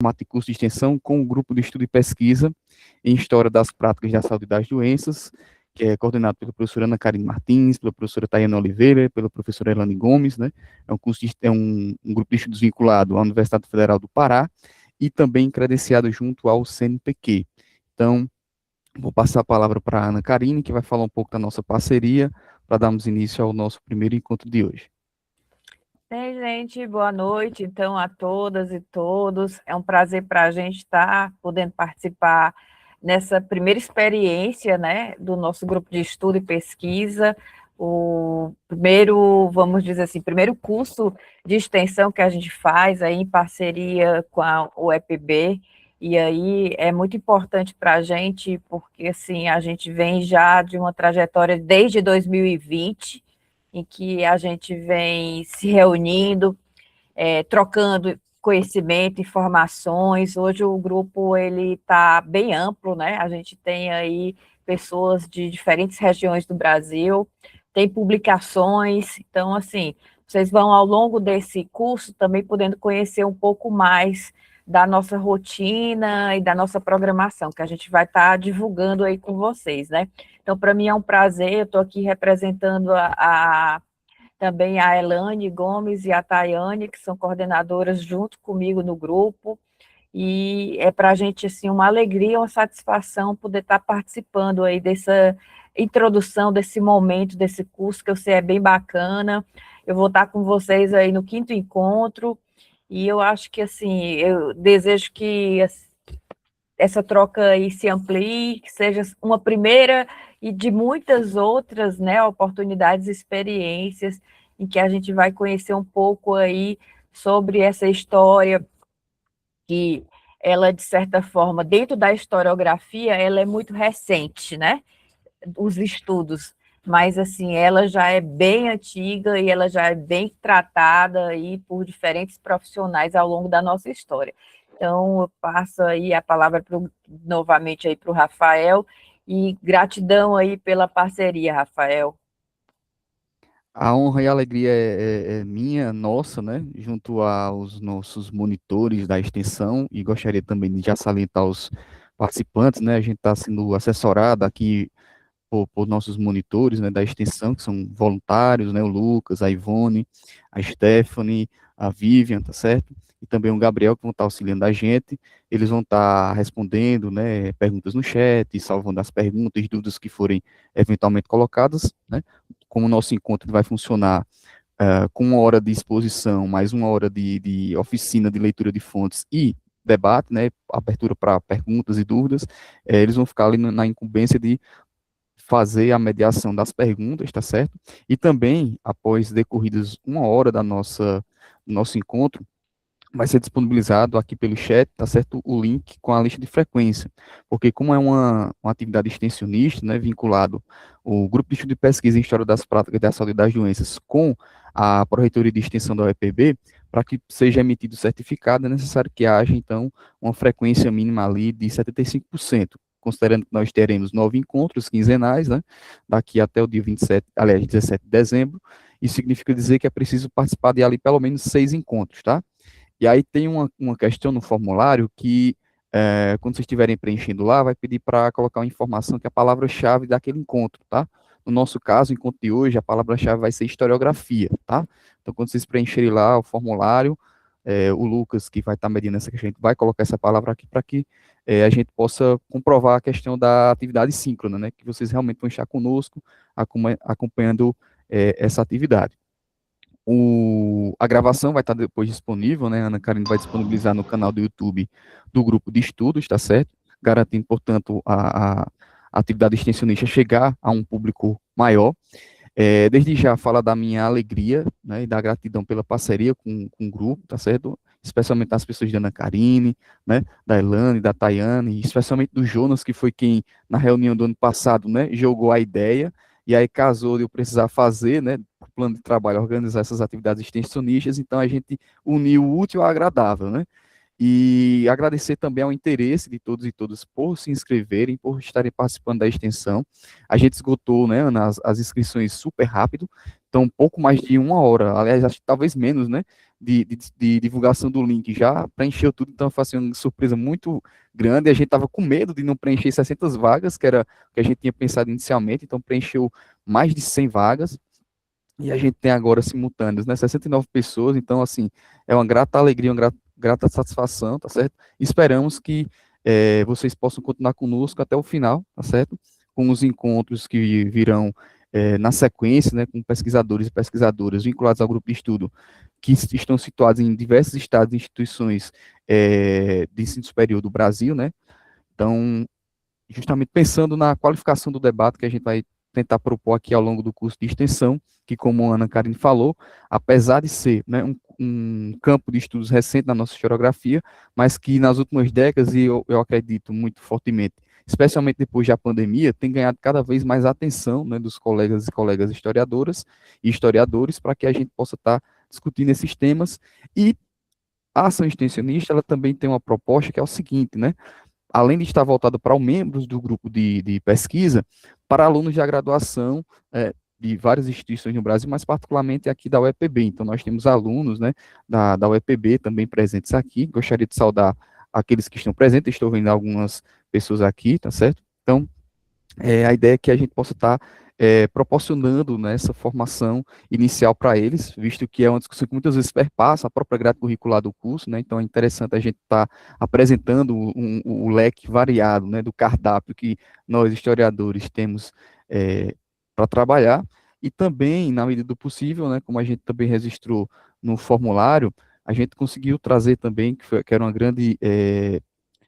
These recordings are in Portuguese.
formato de curso de extensão com o grupo de estudo e pesquisa em História das Práticas da Saúde e das Doenças, que é coordenado pela professora Ana Karine Martins, pela professora Tayana Oliveira, pela professora Elane Gomes, né? É um curso um grupo de estudos vinculado à Universidade Federal do Pará e também credenciado junto ao CNPq. Então, vou passar a palavra para a Ana Karine, que vai falar um pouco da nossa parceria, para darmos início ao nosso primeiro encontro de hoje. Bem, gente, boa noite, então, a todas e todos. É um prazer para a gente estar podendo participar nessa primeira experiência, né, do nosso grupo de estudo e pesquisa, o primeiro, vamos dizer assim, primeiro curso de extensão que a gente faz aí em parceria com a UEPB, e aí é muito importante para a gente, porque, assim, a gente vem já de uma trajetória desde 2020, em que a gente vem se reunindo, trocando conhecimento, informações. Hoje o grupo ele está bem amplo, né? A gente tem aí pessoas de diferentes regiões do Brasil, tem publicações, então assim, vocês vão ao longo desse curso também podendo conhecer um pouco mais da nossa rotina e da nossa programação, que a gente vai estar divulgando aí com vocês, né? Então, para mim é um prazer, eu estou aqui representando também a Elane Gomes e a Tayane, que são coordenadoras junto comigo no grupo, e é para a gente, assim, uma alegria, uma satisfação poder estar participando aí dessa introdução, desse momento, desse curso, que eu sei é bem bacana. Eu vou estar com vocês aí no 5º encontro, e eu acho que, assim, eu desejo que essa troca aí se amplie, que seja uma primeira e de muitas outras, né, oportunidades e experiências em que a gente vai conhecer um pouco aí sobre essa história que ela, de certa forma, dentro da historiografia, ela é muito recente, né, os estudos, mas, assim, ela já é bem antiga e ela já é bem tratada aí por diferentes profissionais ao longo da nossa história. Então, eu passo aí a palavra novamente aí para o Rafael, e gratidão aí pela parceria, Rafael. A honra e a alegria é minha, nossa, né? Junto aos nossos monitores da extensão, e gostaria também de já salientar os participantes, né? A gente está sendo assessorado aqui por nossos monitores, né, da extensão, que são voluntários, né? O Lucas, a Ivone, a Stephanie, a Vivian, tá certo? E também o Gabriel, que vão estar auxiliando a gente. Eles vão estar respondendo, né, perguntas no chat, salvando as perguntas, dúvidas que forem eventualmente colocadas, né? Como o nosso encontro vai funcionar com 1 hora de exposição, mais 1 hora de oficina de leitura de fontes e debate, né, abertura para perguntas e dúvidas, eles vão ficar ali na incumbência de fazer a mediação das perguntas, tá certo? E também, após decorridas 1 hora do nosso encontro, vai ser disponibilizado aqui pelo chat, tá certo? O link com a lista de frequência, porque como é uma atividade extensionista, né, vinculado o grupo de estudo e pesquisa em História das Práticas da Saúde e das Doenças com a Pró-Reitoria de Extensão da UEPB, para que seja emitido o certificado, é necessário que haja, então, uma frequência mínima ali de 75%, considerando que nós teremos 9 encontros quinzenais, né, daqui até o dia 27, aliás, 17 de dezembro, isso significa dizer que é preciso participar de ali pelo menos 6 encontros, tá? E aí tem uma questão no formulário que, quando vocês estiverem preenchendo lá, vai pedir para colocar uma informação que é a palavra-chave daquele encontro, tá? No nosso caso, o encontro de hoje, a palavra-chave vai ser historiografia, tá? Então, quando vocês preencherem lá o formulário, o Lucas, que vai estar medindo essa questão, vai colocar essa palavra aqui para que a gente possa comprovar a questão da atividade síncrona, né? Que vocês realmente vão estar conosco, acompanhando essa atividade. A gravação vai estar depois disponível, né? A Ana Karine vai disponibilizar no canal do YouTube do grupo de estudos, tá certo? Garantindo, portanto, a atividade extensionista chegar a um público maior. Desde já fala da minha alegria, né, e da gratidão pela parceria com o grupo, tá certo? Especialmente as pessoas da Ana Karine, né, da Elane, da Tayane, especialmente do Jonas, que foi quem, na reunião do ano passado, né, jogou a ideia, e aí casou de eu precisar fazer, né, o plano de trabalho, organizar essas atividades extensionistas, então a gente uniu o útil ao agradável, né? E agradecer também ao interesse de todos e todas por se inscreverem, por estarem participando da extensão. A gente esgotou, né, Ana, as inscrições super rápido, então pouco mais de uma hora, aliás, acho que talvez menos, né, de divulgação do link, já preencheu tudo, então foi assim, uma surpresa muito grande. A gente estava com medo de não preencher 600 vagas, que era o que a gente tinha pensado inicialmente, então preencheu mais de 100 vagas. E a gente tem agora simultâneos, né? 69 pessoas, então, assim, é uma grata alegria, uma grata satisfação, tá certo? Esperamos que vocês possam continuar conosco até o final, tá certo? Com os encontros que virão na sequência, né? Com pesquisadores e pesquisadoras vinculados ao grupo de estudo, que estão situados em diversos estados e instituições de ensino superior do Brasil, né? Então, justamente pensando na qualificação do debate que a gente vai tentar propor aqui ao longo do curso de extensão, que, como a Ana Karine falou, apesar de ser, né, um campo de estudos recente na nossa historiografia, mas que nas últimas décadas, e eu acredito muito fortemente, especialmente depois da pandemia, tem ganhado cada vez mais atenção, né, dos colegas e colegas historiadoras e historiadores, para que a gente possa estar discutindo esses temas. E a ação extensionista, ela também tem uma proposta que é o seguinte, né, além de estar voltado para os membros do grupo de pesquisa, para alunos de graduação de várias instituições no Brasil, mas particularmente aqui da UEPB. Então, nós temos alunos, né, da UEPB também presentes aqui. Gostaria de saudar aqueles que estão presentes, estou vendo algumas pessoas aqui, tá certo? Então, a ideia é que a gente possa estar proporcionando, né, essa formação inicial para eles, visto que é uma discussão que muitas vezes perpassa a própria grade curricular do curso, né, então é interessante a gente estar apresentando o leque variado, né, do cardápio que nós, historiadores, temos para trabalhar, e também, na medida do possível, né, como a gente também registrou no formulário, a gente conseguiu trazer também, que era uma grande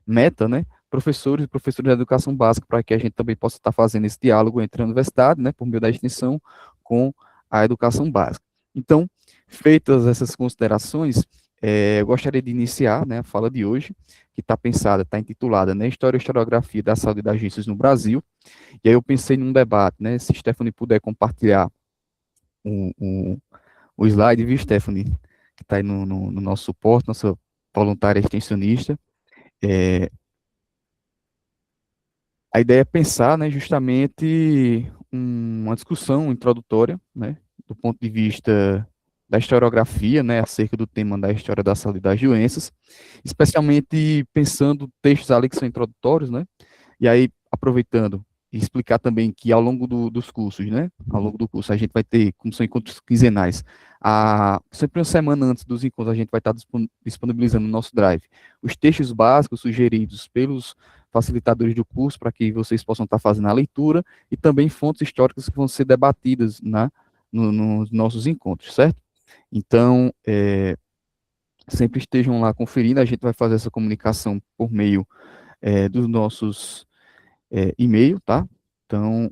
meta, né, professores e professores de educação básica, para que a gente também possa estar fazendo esse diálogo entre a universidade, né, por meio da extensão, com a educação básica. Então, feitas essas considerações, eu gostaria de iniciar, né, a fala de hoje, que está pensada, está intitulada, né, História e Historiografia da Saúde das Agências no Brasil, e aí eu pensei num debate, né, se Stephanie puder compartilhar o, o, o slide, viu, Stephanie, que está aí no nosso suporte, nossa voluntária extensionista. A ideia é pensar, né, justamente uma discussão introdutória, né, do ponto de vista da historiografia, né, acerca do tema da história da saúde e das doenças, especialmente pensando textos ali que são introdutórios, né, e aí aproveitando e explicar também que ao longo dos cursos, né, ao longo do curso a gente vai ter, como são encontros quinzenais, sempre uma semana antes dos encontros a gente vai estar disponibilizando no nosso Drive os textos básicos sugeridos pelos facilitadores do curso para que vocês possam estar fazendo a leitura e também fontes históricas que vão ser debatidas nos nossos encontros, certo? Então, sempre estejam lá conferindo, a gente vai fazer essa comunicação por meio dos nossos e-mail, tá? Então,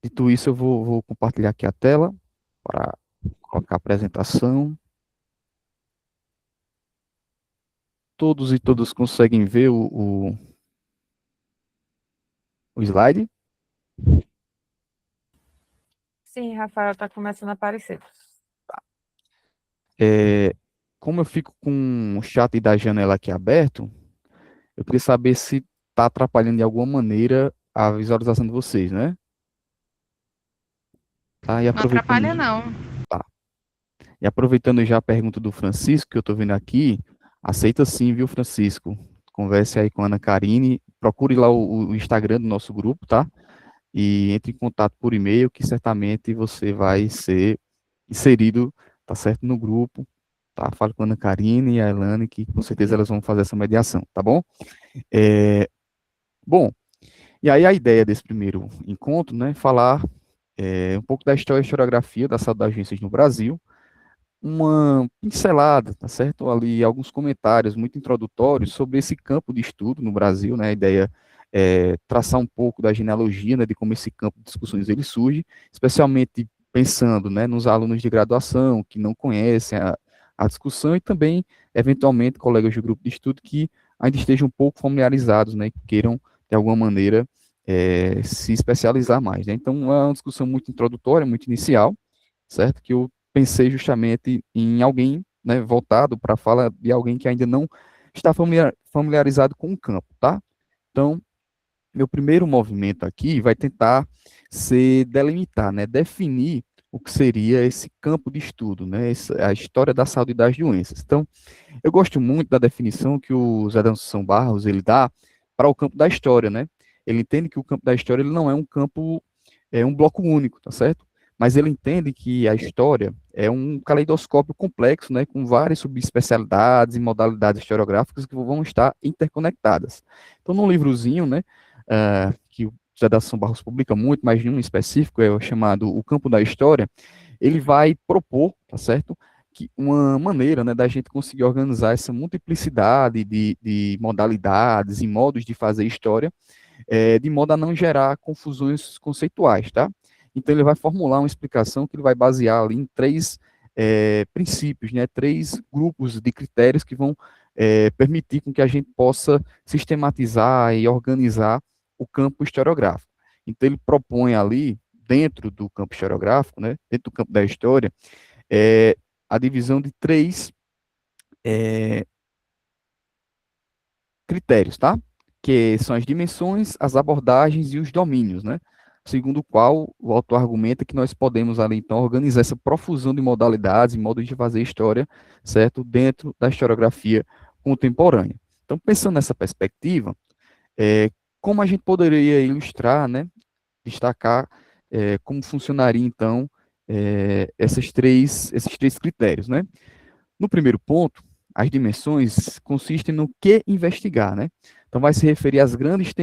dito isso, eu vou compartilhar aqui a tela para colocar a apresentação. Todos e todas conseguem ver o slide? Sim, Rafael, está começando a aparecer. Como eu fico com o chat da janela aqui aberto, eu queria saber se está atrapalhando de alguma maneira a visualização de vocês, né? Tá, e Não aproveitando, atrapalha, não. tá. E aproveitando já a pergunta do Francisco, que eu estou vendo aqui, aceita sim, viu, Francisco? Converse aí com a Ana Karine, procure lá o Instagram do nosso grupo, tá? E entre em contato por e-mail, que certamente você vai ser inserido, tá certo, no grupo, tá? Fale com a Ana Karine e a Elane, que com certeza elas vão fazer essa mediação, tá bom? Bom, e aí a ideia desse primeiro encontro, né, falar um pouco da história e historiografia da saúde das agências no Brasil, uma pincelada, tá certo? Ali alguns comentários muito introdutórios sobre esse campo de estudo no Brasil, né? A ideia é traçar um pouco da genealogia, né, de como esse campo de discussões ele surge, especialmente pensando, né, nos alunos de graduação que não conhecem a discussão e também, eventualmente, colegas do grupo de estudo que ainda estejam um pouco familiarizados, né, que queiram, de alguma maneira, se especializar mais, né? Então, é uma discussão muito introdutória, muito inicial, certo? Que eu pensei justamente em alguém, né, voltado para a fala de alguém que ainda não estar familiarizado com o campo, tá? Então, meu primeiro movimento aqui vai tentar ser delimitar, né, definir o que seria esse campo de estudo, né, a história da saúde e das doenças. Então, eu gosto muito da definição que o Zé da Assunção Barros ele dá para o campo da história, né? Ele entende que o campo da história ele não é um campo, é um bloco único, tá certo? Mas ele entende que a história é um caleidoscópio complexo, né, com várias subespecialidades e modalidades historiográficas que vão estar interconectadas. Então, num livrozinho, né, que o Zé da Assunção Barros publica muito, mas de um específico, é o chamado O Campo da História, ele vai propor, tá certo? Que uma maneira, né, da gente conseguir organizar essa multiplicidade de modalidades e modos de fazer história, de modo a não gerar confusões conceituais, tá? Então ele vai formular uma explicação que ele vai basear ali em três princípios, né, três grupos de critérios que vão permitir com que a gente possa sistematizar e organizar o campo historiográfico. Então ele propõe ali, dentro do campo historiográfico, né, dentro do campo da história, é, a divisão de três é, critérios, tá? Que são as dimensões, as abordagens e os domínios, né? Segundo o qual o autor argumenta que nós podemos ali, então, organizar essa profusão de modalidades e modos de fazer história, certo? Dentro da historiografia contemporânea. Então, pensando nessa perspectiva, como a gente poderia ilustrar, né? Destacar como funcionaria, então, esses três critérios, né? No primeiro ponto, as dimensões consistem no que investigar, né? Então, vai se referir às grandes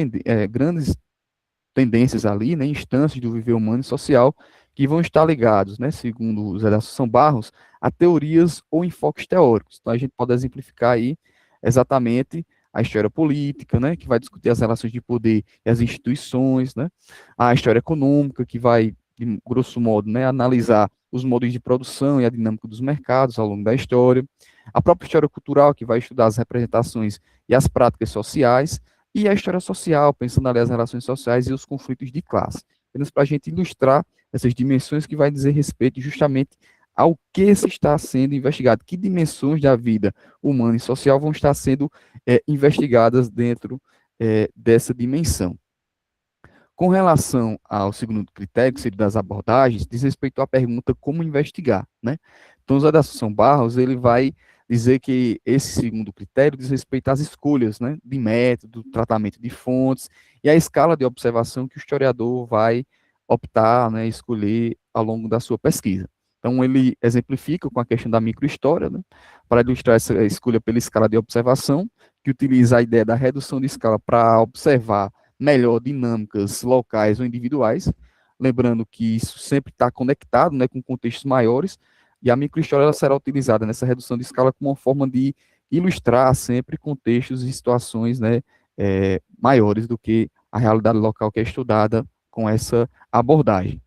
tendências ali, né, instâncias do viver humano e social, que vão estar ligados, né, segundo o Zé da Assunção Barros, a teorias ou enfoques teóricos. Então, a gente pode exemplificar aí exatamente a história política, né, que vai discutir as relações de poder e as instituições, né, a história econômica, que vai, de grosso modo, né, analisar os modos de produção e a dinâmica dos mercados ao longo da história, a própria história cultural, que vai estudar as representações e as práticas sociais, e a história social, pensando ali as relações sociais e os conflitos de classe. Apenas para a gente ilustrar essas dimensões que vai dizer respeito justamente ao que se está sendo investigado, que dimensões da vida humana e social vão estar sendo investigadas dentro dessa dimensão. Com relação ao segundo critério, que seria das abordagens, diz respeito à pergunta como investigar, né? Então, o Zé da Assunção Barros, ele vai dizer que esse segundo critério diz respeito às escolhas, né, de método, tratamento de fontes e a escala de observação que o historiador vai optar, né, escolher ao longo da sua pesquisa. Então, ele exemplifica com a questão da microhistória, né, para ilustrar essa escolha pela escala de observação, que utiliza a ideia da redução de escala para observar melhor dinâmicas locais ou individuais, lembrando que isso sempre está conectado, né, com contextos maiores, e a microhistória ela será utilizada nessa redução de escala como uma forma de ilustrar sempre contextos e situações, né, maiores do que a realidade local que é estudada com essa abordagem.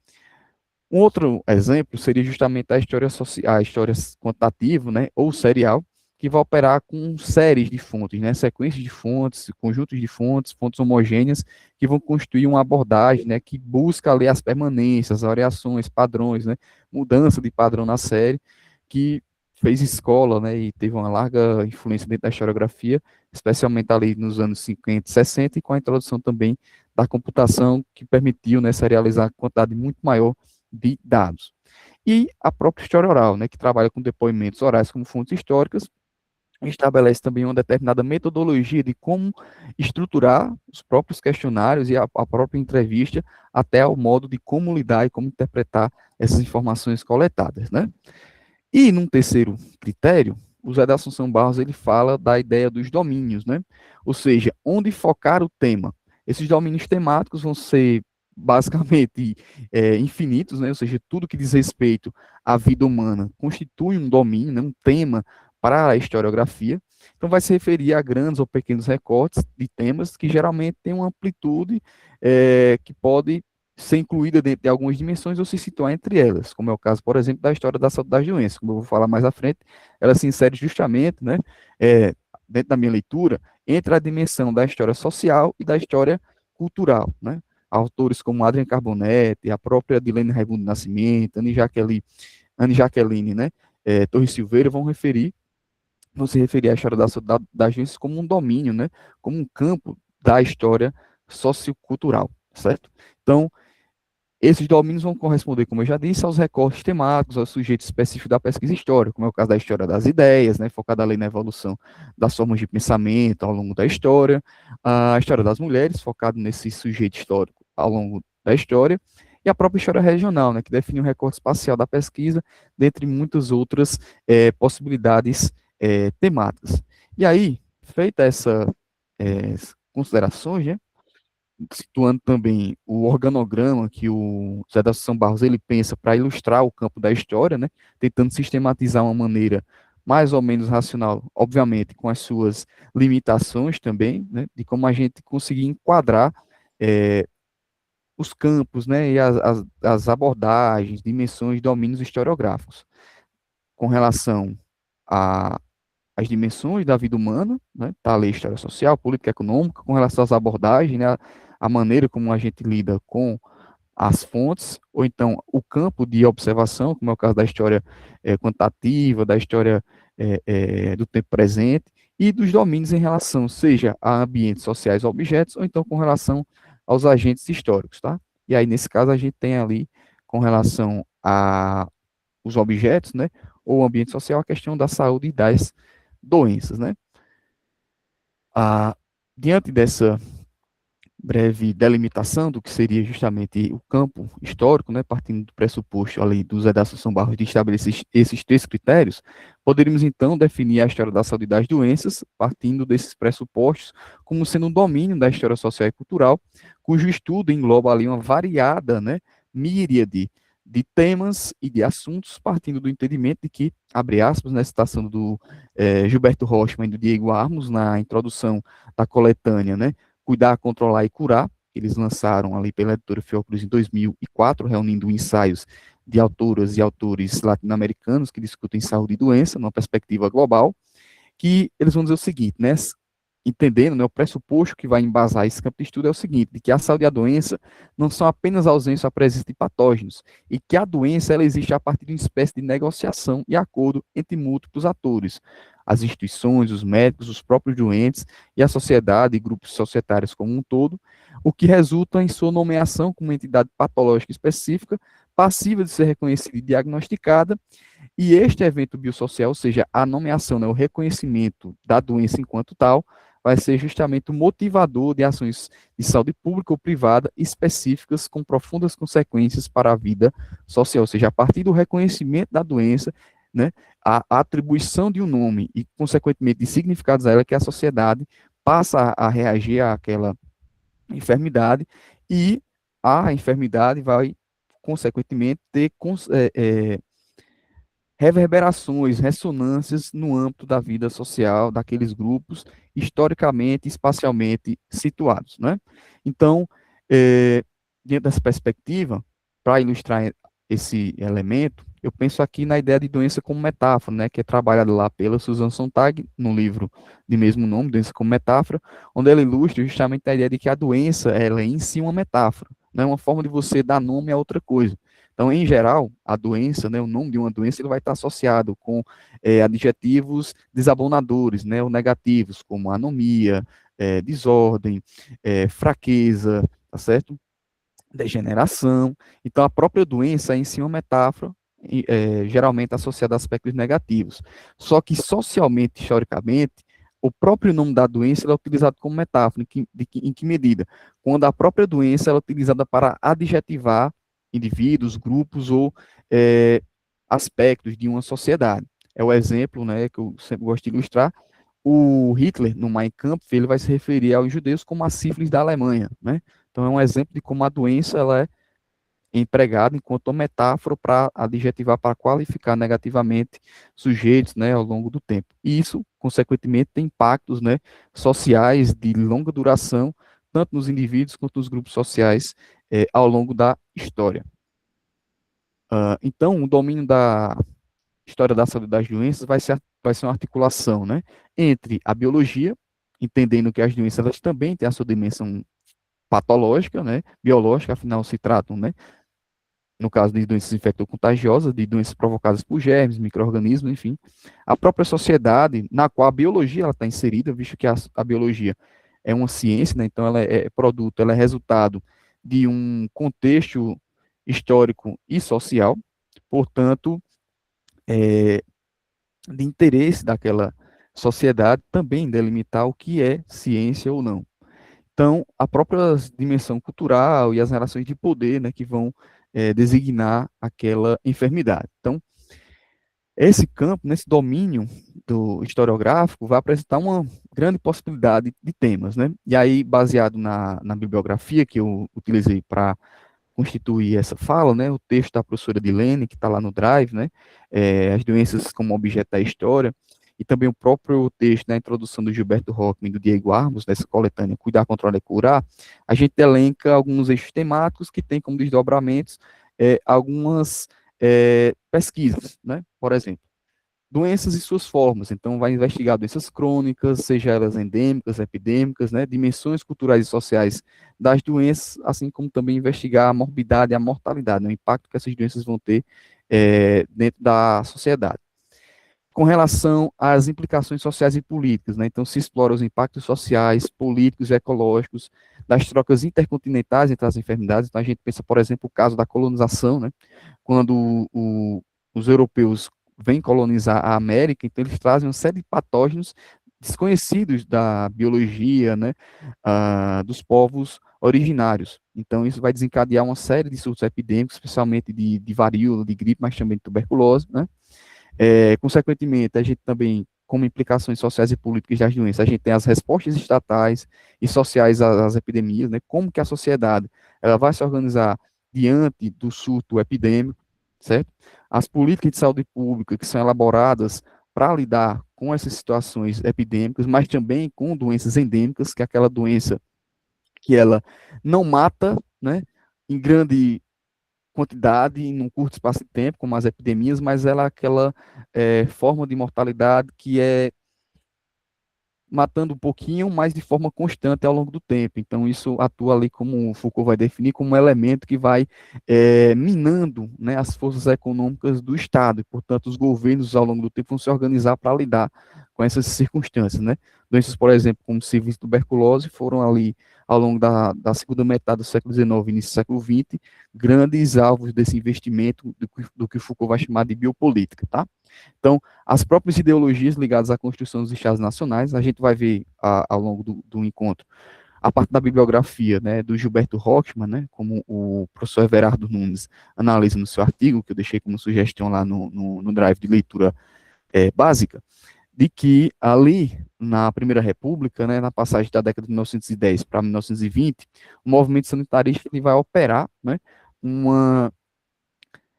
Um outro exemplo seria justamente a história social, a história quantitativa, né, ou serial, que vai operar com séries de fontes, né, sequências de fontes, conjuntos de fontes, fontes homogêneas, que vão constituir uma abordagem, né, que busca ali as permanências, variações, padrões, né, mudança de padrão na série, que fez escola, né, e teve uma larga influência dentro da historiografia, especialmente ali nos anos 50 e 60, e com a introdução também da computação, que permitiu, né, serializar quantidade muito maior de dados. E a própria história oral, né, que trabalha com depoimentos orais como fontes históricas, estabelece também uma determinada metodologia de como estruturar os próprios questionários e a própria entrevista, até o modo de como lidar e como interpretar essas informações coletadas, né? E num terceiro critério, o Zé da Assunção Barros ele fala da ideia dos domínios, né? Ou seja, onde focar o tema. Esses domínios temáticos vão ser basicamente infinitos, né? Ou seja, tudo que diz respeito à vida humana constitui um domínio, né? Um tema para a historiografia. Então, vai se referir a grandes ou pequenos recortes de temas que geralmente têm uma amplitude que pode ser incluída dentro de algumas dimensões ou se situar entre elas, como é o caso, por exemplo, da história da saúde das doenças, como eu vou falar mais à frente, ela se insere justamente, né, dentro da minha leitura, entre a dimensão da história social e da história cultural, né, autores como Adrian Carbonetti, a própria Adilene Raimundo Nascimento, Anne Jaqueline, né, Torres Silveira vão referir vão se referir à história das doenças como um domínio, né? Como um campo da história sociocultural, certo? Então, esses domínios vão corresponder, como eu já disse, aos recortes temáticos, aos sujeitos específicos da pesquisa histórica, como é o caso da história das ideias, né, focada ali na evolução das formas de pensamento ao longo da história, a história das mulheres, focado nesse sujeito histórico ao longo da história, e a própria história regional, né, que define o recorte espacial da pesquisa, dentre muitas outras possibilidades temáticas. E aí, feita essa considerações, né, situando também o organograma que o Zé da Assunção Barros ele pensa para ilustrar o campo da história, né, tentando sistematizar uma maneira mais ou menos racional, obviamente com as suas limitações também, né, de como a gente conseguir enquadrar os campos, né, e as abordagens, dimensões, domínios historiográficos com relação a as dimensões da vida humana, né? Tá ali a história social, política, econômica, com relação às abordagens, né? A maneira como a gente lida com as fontes, ou então o campo de observação, como é o caso da história quantitativa, da história do tempo presente, e dos domínios em relação, seja a ambientes sociais ou objetos, ou então com relação aos agentes históricos, tá? E aí, nesse caso, a gente tem ali, com relação a os objetos, né, ou o ambiente social, a questão da saúde e das doenças, né? Ah, diante dessa breve delimitação do que seria justamente o campo histórico, né, partindo do pressuposto ali do Zé da Assunção Barros de estabelecer esses três critérios, poderíamos então definir a história da saúde e das doenças, partindo desses pressupostos, como sendo um domínio da história social e cultural, cujo estudo engloba ali uma variada, né, míriade de temas e de assuntos, partindo do entendimento de que, abre aspas, na citação do Gilberto Rochman e do Diego Armos, na introdução da coletânea, né, Cuidar, Controlar e Curar. Eles lançaram ali pela editora Fiocruz em 2004, reunindo ensaios de autoras e autores latino-americanos que discutem saúde e doença numa perspectiva global, que eles vão dizer o seguinte, né? Entendendo, né, o pressuposto que vai embasar esse campo de estudo é o seguinte, de que a saúde e a doença não são apenas a ausência ou a presença de patógenos, e que a doença ela existe a partir de uma espécie de negociação e acordo entre múltiplos atores, as instituições, os médicos, os próprios doentes e a sociedade e grupos societários como um todo, o que resulta em sua nomeação como uma entidade patológica específica, passível de ser reconhecida e diagnosticada, e este evento biosocial, ou seja, a nomeação, né, o reconhecimento da doença enquanto tal, vai ser justamente o motivador de ações de saúde pública ou privada específicas com profundas consequências para a vida social, ou seja, a partir do reconhecimento da doença, né, a atribuição de um nome e, consequentemente, de significados a ela, que a sociedade passa a reagir àquela enfermidade e a enfermidade vai, consequentemente, ter reverberações, ressonâncias no âmbito da vida social daqueles grupos historicamente, espacialmente situados, né? Então, dentro dessa perspectiva, para ilustrar esse elemento, eu penso aqui na ideia de doença como metáfora, né, que é trabalhada lá pela Susan Sontag, no livro de mesmo nome, Doença como Metáfora, onde ela ilustra justamente a ideia de que a doença, ela é em si uma metáfora, não é uma forma de você dar nome a outra coisa. Então, em geral, a doença, né, o nome de uma doença, ele vai estar associado com adjetivos desabonadores, né, ou negativos, como anomia, desordem, fraqueza, tá certo? Degeneração. Então, a própria doença é em si uma metáfora, geralmente associada a aspectos negativos. Só que, socialmente, historicamente, o próprio nome da doença é utilizado como metáfora. Em que medida? Quando a própria doença é utilizada para adjetivar indivíduos, grupos ou aspectos de uma sociedade. É o exemplo, né, que eu sempre gosto de ilustrar. O Hitler, no Mein Kampf, ele vai se referir aos judeus como a sífilis da Alemanha, né? Então é um exemplo de como a doença ela é empregada enquanto metáfora para adjetivar, para qualificar negativamente sujeitos, né, ao longo do tempo. E isso, consequentemente, tem impactos, né, sociais de longa duração, tanto nos indivíduos quanto nos grupos sociais, ao longo da história. Então, o domínio da história da saúde das doenças vai ser uma articulação, né, entre a biologia, entendendo que as doenças elas também têm a sua dimensão patológica, né, biológica, afinal se tratam, né, no caso de doenças infecto-contagiosas, de doenças provocadas por germes, micro-organismos, enfim. A própria sociedade, na qual a biologia está inserida, visto que a biologia é uma ciência, né, então ela é produto, ela é resultado de um contexto histórico e social, portanto, é, de interesse daquela sociedade também delimitar o que é ciência ou não. Então, a própria dimensão cultural e as relações de poder, né, que vão designar aquela enfermidade. Então, esse campo, nesse domínio do historiográfico, vai apresentar uma grande possibilidade de temas, né? E aí, baseado na bibliografia que eu utilizei para constituir essa fala, né? O texto da professora Dilene, que está lá no Drive, né? As doenças como objeto da história, e também o próprio texto da introdução do Gilberto Rockman e do Diego Armos, dessa coletânea Cuidar, Controlar e Curar, a gente elenca alguns eixos temáticos que têm como desdobramentos algumas pesquisas, né? Por exemplo, doenças e suas formas. Então, vai investigar doenças crônicas, seja elas endêmicas, epidêmicas, né, dimensões culturais e sociais das doenças, assim como também investigar a morbidade e a mortalidade, né, o impacto que essas doenças vão ter dentro da sociedade. Com relação às implicações sociais e políticas, né, então se explora os impactos sociais, políticos e ecológicos das trocas intercontinentais entre as enfermidades. Então, a gente pensa, por exemplo, o caso da colonização, né, quando os europeus vêm colonizar a América, então eles trazem uma série de patógenos desconhecidos da biologia, né, dos povos originários. Então, isso vai desencadear uma série de surtos epidêmicos, especialmente de varíola, de gripe, mas também de tuberculose, né? Consequentemente, a gente também, como implicações sociais e políticas das doenças, a gente tem as respostas estatais e sociais às epidemias, né? Como que a sociedade ela vai se organizar diante do surto epidêmico, certo? As políticas de saúde pública que são elaboradas para lidar com essas situações epidêmicas, mas também com doenças endêmicas, que é aquela doença que ela não mata, né? Em grande quantidade em um curto espaço de tempo, como as epidemias, mas ela é aquela forma de mortalidade que é matando um pouquinho, mas de forma constante ao longo do tempo. Então, isso atua ali, como o Foucault vai definir, como um elemento que vai minando, né, as forças econômicas do Estado, e, portanto, os governos, ao longo do tempo, vão se organizar para lidar com essas circunstâncias, né? Doenças, por exemplo, como sífilis e tuberculose, foram ali, ao longo da segunda metade do século XIX e início do século XX, grandes alvos desse investimento do que Foucault vai chamar de biopolítica, tá? Então, as próprias ideologias ligadas à construção dos estados nacionais, a gente vai ver ao longo do encontro, a parte da bibliografia, né, do Gilberto Rockman, né, como o professor Everardo Nunes analisa no seu artigo, que eu deixei como sugestão lá no drive de leitura básica, de que ali, na Primeira República, né, na passagem da década de 1910 para 1920, o movimento sanitarista ele vai operar, né, uma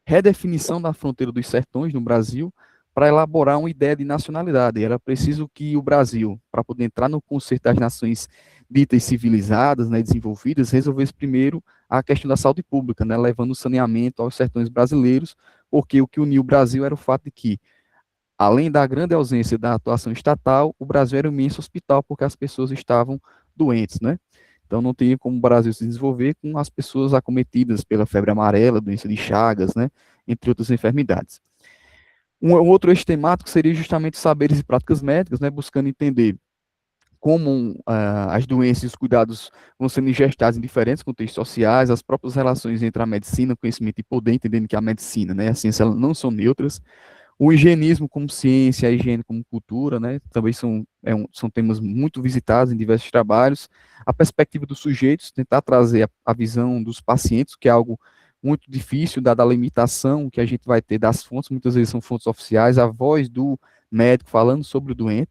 redefinição da fronteira dos sertões no Brasil para elaborar uma ideia de nacionalidade. Era preciso que o Brasil, para poder entrar no conceito das nações ditas civilizadas, né, desenvolvidas, resolvesse primeiro a questão da saúde pública, né, levando o saneamento aos sertões brasileiros, porque o que uniu o Brasil era o fato de que, além da grande ausência da atuação estatal, o Brasil era um imenso hospital, porque as pessoas estavam doentes, né? Então não tinha como o Brasil se desenvolver com as pessoas acometidas pela febre amarela, doença de Chagas, né, entre outras enfermidades. Um outro eixo temático seria justamente saberes e práticas médicas, né, buscando entender como as doenças e os cuidados vão sendo gestados em diferentes contextos sociais, as próprias relações entre a medicina, conhecimento e poder, entendendo que a medicina, né, a ciência, elas não são neutras. O higienismo como ciência, a higiene como cultura, né, também são temas muito visitados em diversos trabalhos. A perspectiva dos sujeitos, tentar trazer a visão dos pacientes, que é algo muito difícil, dada a limitação que a gente vai ter das fontes, muitas vezes são fontes oficiais, a voz do médico falando sobre o doente,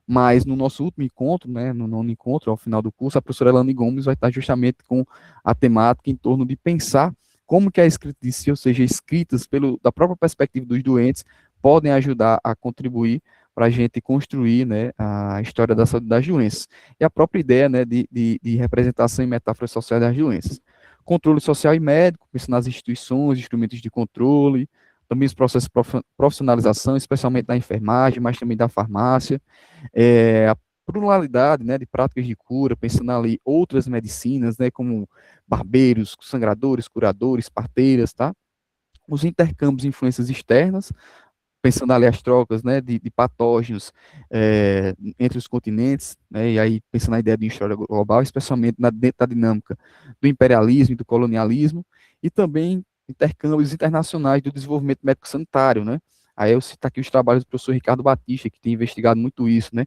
mas no nosso último encontro, né, no nono encontro, ao final do curso, a professora Elane Gomes vai estar justamente com a temática em torno de pensar como que a escrita de si, ou seja, escritas da própria perspectiva dos doentes, podem ajudar a contribuir para a gente construir, né, a história da saúde das doenças. E a própria ideia, né, de representação e metáfora social das doenças. Controle social e médico, pensando nas instituições, instrumentos de controle, também os processos de profissionalização, especialmente da enfermagem, mas também da farmácia, a pluralidade, né, de práticas de cura, pensando ali outras medicinas, né, como barbeiros, sangradores, curadores, parteiras, tá? os intercâmbios e influências externas, pensando ali as trocas, né, de patógenos entre os continentes, né, e aí pensando na ideia de história global, especialmente dentro da dinâmica do imperialismo e do colonialismo, e também intercâmbios internacionais do desenvolvimento médico-sanitário, né. Aí eu cito aqui os trabalhos do professor Ricardo Batista, que tem investigado muito isso, né,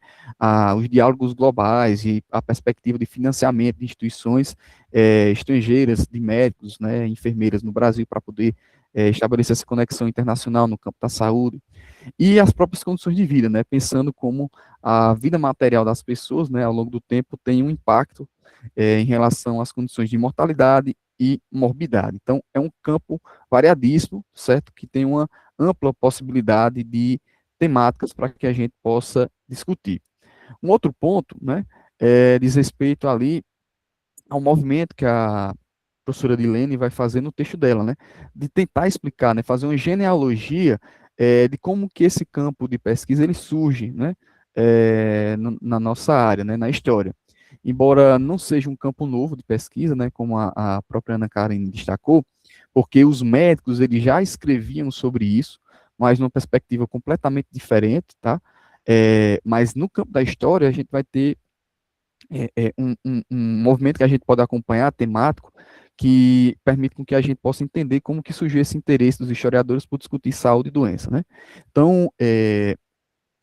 os diálogos globais e a perspectiva de financiamento de instituições estrangeiras, de médicos, né, enfermeiras no Brasil, para poder estabelecer essa conexão internacional no campo da saúde, e as próprias condições de vida, né, pensando como a vida material das pessoas, né, ao longo do tempo tem um impacto em relação às condições de mortalidade e morbidade. Então, é um campo variadíssimo, certo, que tem uma ampla possibilidade de temáticas para que a gente possa discutir. Um outro ponto, né, diz respeito ali ao movimento que a professora Dilene vai fazer no texto dela, né? De tentar explicar, né? Fazer uma genealogia de como que esse campo de pesquisa ele surge, né? Na nossa área, né? Na história. Embora não seja um campo novo de pesquisa, né? Como a própria Ana Karen destacou, porque os médicos eles já escreviam sobre isso, mas numa perspectiva completamente diferente, tá? Mas no campo da história a gente vai ter um movimento que a gente pode acompanhar, temático, que permite com que a gente possa entender como que surgiu esse interesse dos historiadores por discutir saúde e doença, né? Então,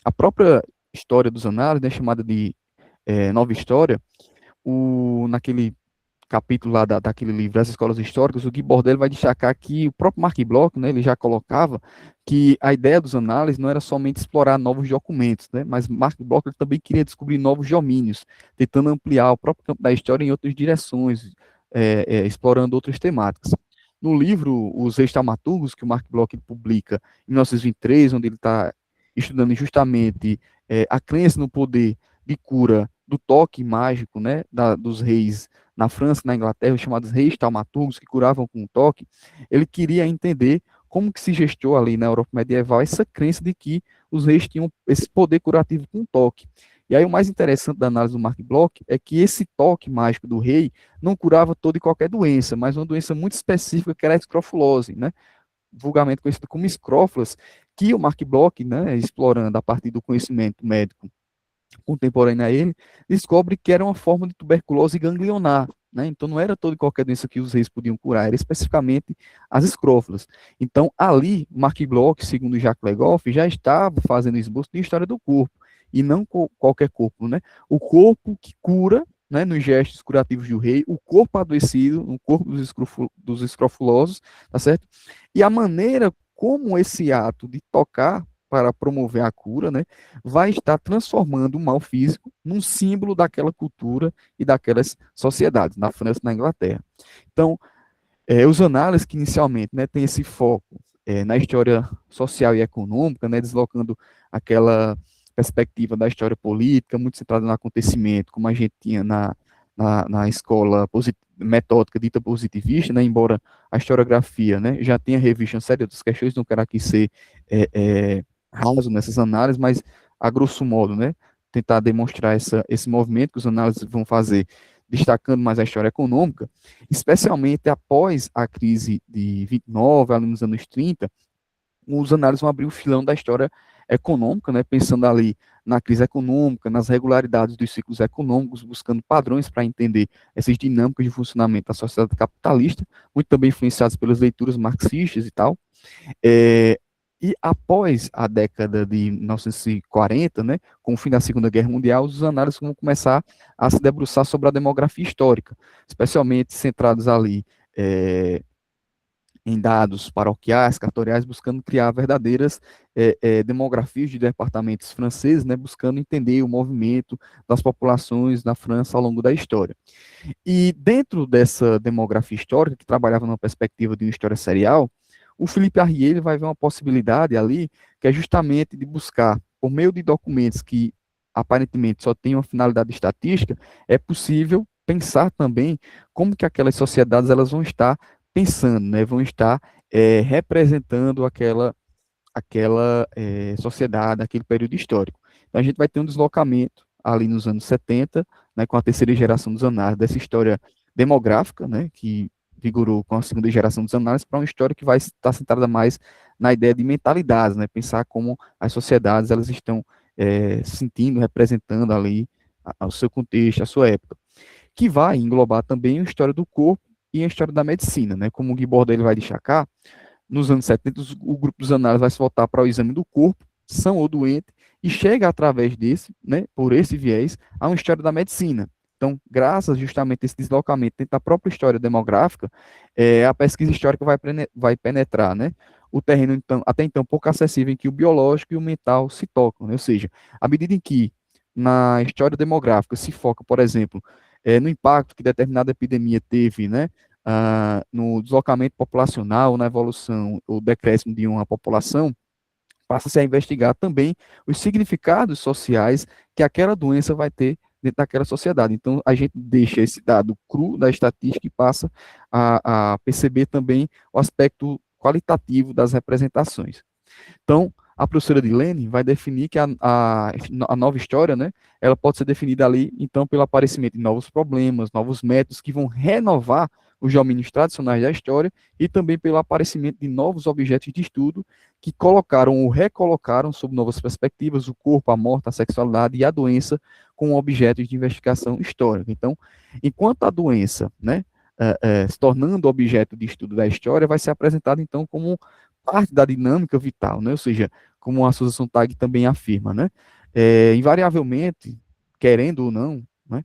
a própria história dos análises, né, chamada de Nova História, naquele capítulo lá daquele livro, das escolas históricas, o Guy Bordel vai destacar que o próprio Mark Bloch, né, ele já colocava que a ideia dos análises não era somente explorar novos documentos, né, mas Mark Bloch ele também queria descobrir novos domínios, tentando ampliar o próprio campo da história em outras direções, explorando outras temáticas. No livro Os Ex-Taumaturgos, que o Mark Bloch publica em 1923, onde ele está estudando justamente a crença no poder de cura do toque mágico, né, dos reis na França, na Inglaterra, os chamados reis taumaturgos, que curavam com um toque, ele queria entender como que se gestou ali na Europa medieval essa crença de que os reis tinham esse poder curativo com um toque. E aí o mais interessante da análise do Mark Bloch é que esse toque mágico do rei não curava toda e qualquer doença, mas uma doença muito específica que era a escrofulose, né? Vulgarmente conhecida como escrófulas, que o Mark Bloch, né, explorando a partir do conhecimento médico contemporânea a ele, descobre que era uma forma de tuberculose ganglionar, né? Então não era toda e qualquer doença que os reis podiam curar, era especificamente as escrófulas. Então ali, Mark Bloch, segundo Jacques Legoff, já estava fazendo esboço de história do corpo, e não qualquer corpo, né? O corpo que cura, né, nos gestos curativos do rei, o corpo adoecido, o corpo dos escrofulosos, tá certo? E a maneira como esse ato de tocar para promover a cura, né, vai estar transformando o mal físico num símbolo daquela cultura e daquelas sociedades, na França e na Inglaterra. Então, os análises que inicialmente, né, têm esse foco na história social e econômica, né, deslocando aquela perspectiva da história política, muito centrada no acontecimento, como a gente tinha na escola metódica dita positivista, né, embora a historiografia, né, já tenha revisto uma série de outras questões, não quero aqui ser raso nessas análises, mas a grosso modo, né, tentar demonstrar esse movimento que os análises vão fazer, destacando mais a história econômica, especialmente após a crise de 29, ali nos anos 30, os análises vão abrir o filão da história econômica, né, pensando ali na crise econômica, nas regularidades dos ciclos econômicos, buscando padrões para entender essas dinâmicas de funcionamento da sociedade capitalista, muito também influenciados pelas leituras marxistas e tal. É, e após a década de 1940, né, com o fim da Segunda Guerra Mundial, os análises vão começar a se debruçar sobre a demografia histórica, especialmente centrados ali em dados paroquiais, cartoriais, buscando criar verdadeiras demografias de departamentos franceses, né, buscando entender o movimento das populações na França ao longo da história. E dentro dessa demografia histórica, que trabalhava numa perspectiva de uma história serial, o Felipe Arrier vai ver uma possibilidade ali, que é justamente de buscar, por meio de documentos que aparentemente só têm uma finalidade estatística, é possível pensar também como que aquelas sociedades elas vão estar pensando, né, vão estar representando aquela sociedade, aquele período histórico. Então a gente vai ter um deslocamento ali nos anos 70, né, com a terceira geração dos análises, dessa história demográfica, né, que vigorou com a segunda geração dos análises para uma história que vai estar centrada mais na ideia de mentalidades, né? Pensar como as sociedades elas estão sentindo, representando ali o seu contexto, a sua época, que vai englobar também a história do corpo e a história da medicina, né? Como o Guy Bourdais vai destacar, nos anos 70, o grupo dos análises vai se voltar para o exame do corpo, são ou doente, e chega através desse, né, por esse viés, a uma história da medicina. Então, graças justamente a esse deslocamento dentro da própria história demográfica, a pesquisa histórica vai penetrar, né, o terreno então, até então pouco acessível em que o biológico e o mental se tocam, né? Ou seja, à medida em que na história demográfica se foca, por exemplo, no impacto que determinada epidemia teve, né, no deslocamento populacional, na evolução ou decréscimo de uma população, passa-se a investigar também os significados sociais que aquela doença vai ter dentro daquela sociedade. Então, a gente deixa esse dado cru da estatística e passa a perceber também o aspecto qualitativo das representações. Então, a professora Dilene vai definir que a nova história, né, ela pode ser definida ali, então, pelo aparecimento de novos problemas, novos métodos que vão renovar os domínios tradicionais da história e também pelo aparecimento de novos objetos de estudo que colocaram ou recolocaram sob novas perspectivas o corpo, a morte, a sexualidade e a doença como objetos de investigação histórica. Então, enquanto a doença, né, se tornando objeto de estudo da história, vai ser apresentada, então, como parte da dinâmica vital, né? Ou seja, como a Associação TAG também afirma, né? Invariavelmente, querendo ou não, né,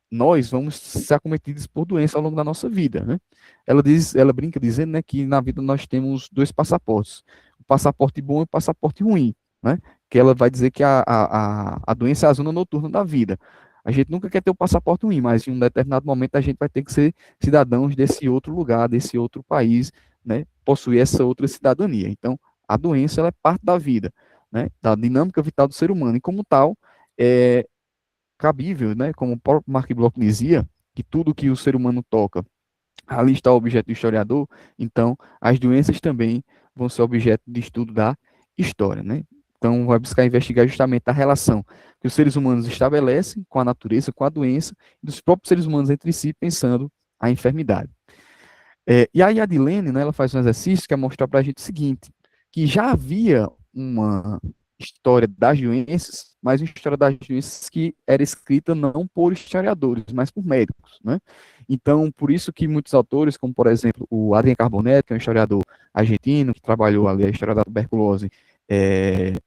nós vamos ser acometidos por doença ao longo da nossa vida, né? Ela brinca dizendo, né, que na vida nós temos dois passaportes, o passaporte bom e o passaporte ruim, né? Que ela vai dizer que a doença é a zona noturna da vida. A gente nunca quer ter o passaporte ruim, mas em um determinado momento a gente vai ter que ser cidadãos desse outro lugar, desse outro país, né? Possuir essa outra cidadania. Então, a doença ela é parte da vida, né? Da dinâmica vital do ser humano e como tal, é, cabível, né, como o próprio Mark Bloch dizia, que tudo que o ser humano toca, ali está o objeto do historiador, então as doenças também vão ser objeto de estudo da história, né? Então vai buscar investigar justamente a relação que os seres humanos estabelecem com a natureza, com a doença, e dos próprios seres humanos entre si, pensando a enfermidade. E aí a Dilene, né, ela faz um exercício que é mostrar para a gente o seguinte, que já havia uma história das doenças, mas uma história das doenças que era escrita não por historiadores, mas por médicos, né? Então, por isso que muitos autores, como por exemplo o Adrien Carboneto, que é um historiador argentino, que trabalhou ali a história da tuberculose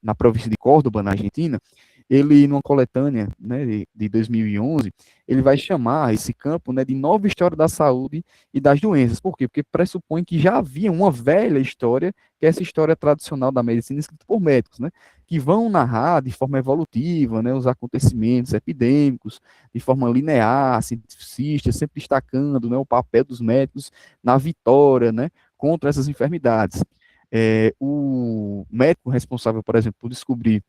na província de Córdoba, na Argentina, ele, numa coletânea, né, de 2011, ele vai chamar esse campo, né, de nova história da saúde e das doenças. Por quê? Porque pressupõe que já havia uma velha história, que é essa história tradicional da medicina escrita por médicos, né, que vão narrar de forma evolutiva, né, os acontecimentos epidêmicos, de forma linear, cientificista, sempre destacando, né, o papel dos médicos na vitória, né, contra essas enfermidades. O médico responsável, por exemplo, por descobrir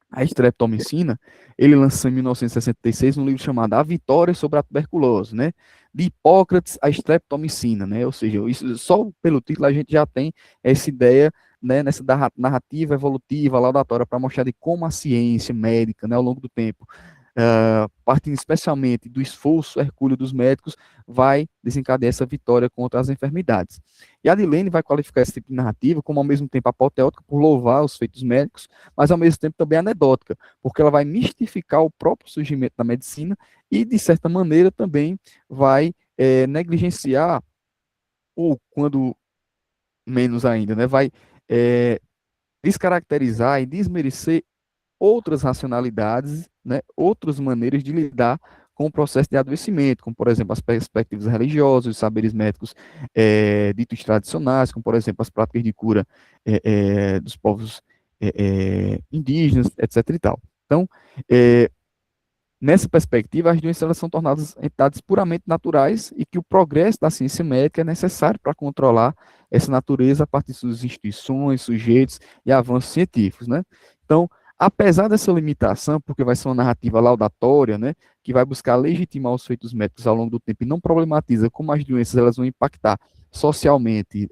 a estreptomicina, ele lançou em 1966 um livro chamado A Vitória sobre a Tuberculose, né? De Hipócrates a estreptomicina, né? Ou seja, isso, só pelo título a gente já tem essa ideia, né, nessa narrativa evolutiva, laudatória, para mostrar de como a ciência médica, né, ao longo do tempo, partindo especialmente do esforço hercúleo dos médicos, vai desencadear essa vitória contra as enfermidades. E a Dilene vai qualificar esse tipo de narrativa como, ao mesmo tempo, apoteótica por louvar os feitos médicos, mas, ao mesmo tempo, também anedótica, porque ela vai mistificar o próprio surgimento da medicina e, de certa maneira, também vai negligenciar, ou, quando menos ainda, né, vai descaracterizar e desmerecer outras racionalidades, né, outras maneiras de lidar com o processo de adoecimento, como, por exemplo, as perspectivas religiosas, os saberes médicos ditos tradicionais, como, por exemplo, as práticas de cura dos povos indígenas, etc. e tal. Então, nessa perspectiva, as doenças elas são tornadas entidades puramente naturais e que o progresso da ciência médica é necessário para controlar essa natureza a partir de suas instituições, sujeitos e avanços científicos, né? Então, apesar dessa limitação, porque vai ser uma narrativa laudatória, né, que vai buscar legitimar os feitos médicos ao longo do tempo e não problematiza como as doenças elas vão impactar socialmente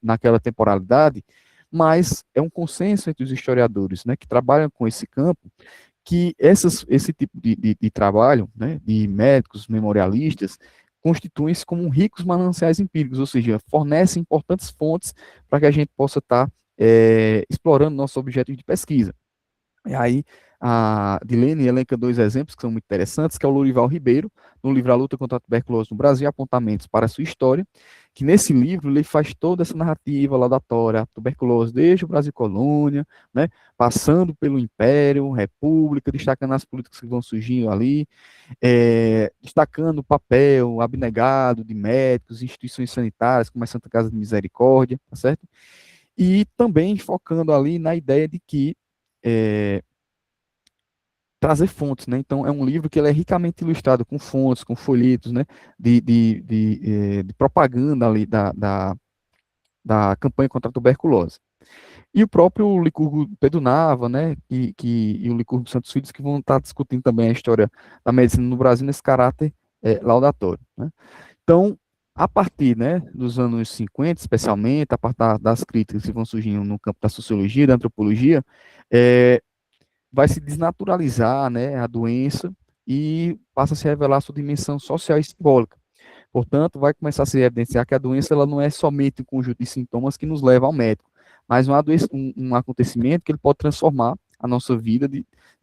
naquela temporalidade, mas é um consenso entre os historiadores, né, que trabalham com esse campo, que esse tipo de trabalho, né, de médicos memorialistas, constituem-se como ricos mananciais empíricos, ou seja, fornecem importantes fontes para que a gente possa estar explorando nossos objetos de pesquisa. E aí, a Dilene elenca dois exemplos que são muito interessantes, que é o Lourival Ribeiro, no livro A Luta contra a Tuberculose no Brasil, Apontamentos para a Sua História, que nesse livro ele faz toda essa narrativa laudatória, a tuberculose desde o Brasil colônia, né, passando pelo Império, República, destacando as políticas que vão surgindo ali, destacando o papel abnegado de médicos, instituições sanitárias, como a Santa Casa de Misericórdia, tá certo? E também focando ali na ideia de que trazer fontes, né? Então, é um livro que ele é ricamente ilustrado com fontes, com folhetos, né? De propaganda ali da campanha contra a tuberculose. E o próprio Licurgo Pedro Nava, né? E o Licurgo Santos Filhos, que vão estar discutindo também a história da medicina no Brasil nesse caráter laudatório, né? Então, a partir, né, dos anos 50, especialmente, a partir das críticas que vão surgindo no campo da sociologia, da antropologia, é, vai se desnaturalizar, né, a doença e passa a se revelar sua dimensão social e simbólica. Portanto, vai começar a se evidenciar que a doença ela não é somente um conjunto de sintomas que nos leva ao médico, mas um acontecimento que ele pode transformar a nossa vida,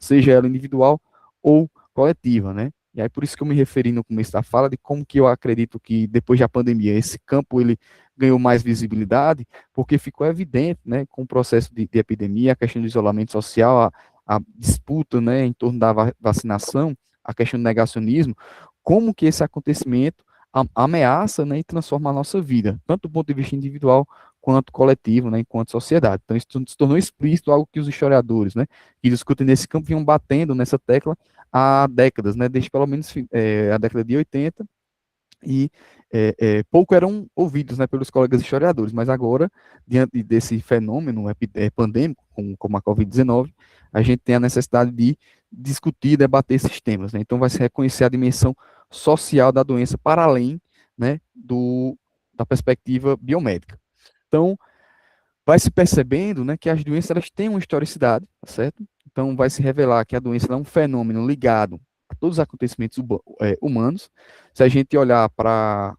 seja ela individual ou coletiva, né? E aí por isso que eu me referi no começo da fala de como que eu acredito que depois da pandemia esse campo ele ganhou mais visibilidade, porque ficou evidente, né, com o processo de epidemia, a questão do isolamento social, a disputa, né, em torno da vacinação, a questão do negacionismo, como que esse acontecimento ameaça, né, e transforma a nossa vida, tanto do ponto de vista individual quanto coletivo, né, enquanto sociedade. Então, isso se tornou explícito, algo que os historiadores, né, que discutem nesse campo, vinham batendo nessa tecla há décadas, né, desde pelo menos a década de 80, e pouco eram ouvidos, né, pelos colegas historiadores, mas agora, diante desse fenômeno pandêmico, como a Covid-19, a gente tem a necessidade de discutir, debater esses temas, né? Então vai se reconhecer a dimensão social da doença para além, né, da perspectiva biomédica. Então, vai se percebendo, né, que as doenças elas têm uma historicidade, tá certo? Então, vai se revelar que a doença é um fenômeno ligado a todos os acontecimentos humanos. Se a gente olhar para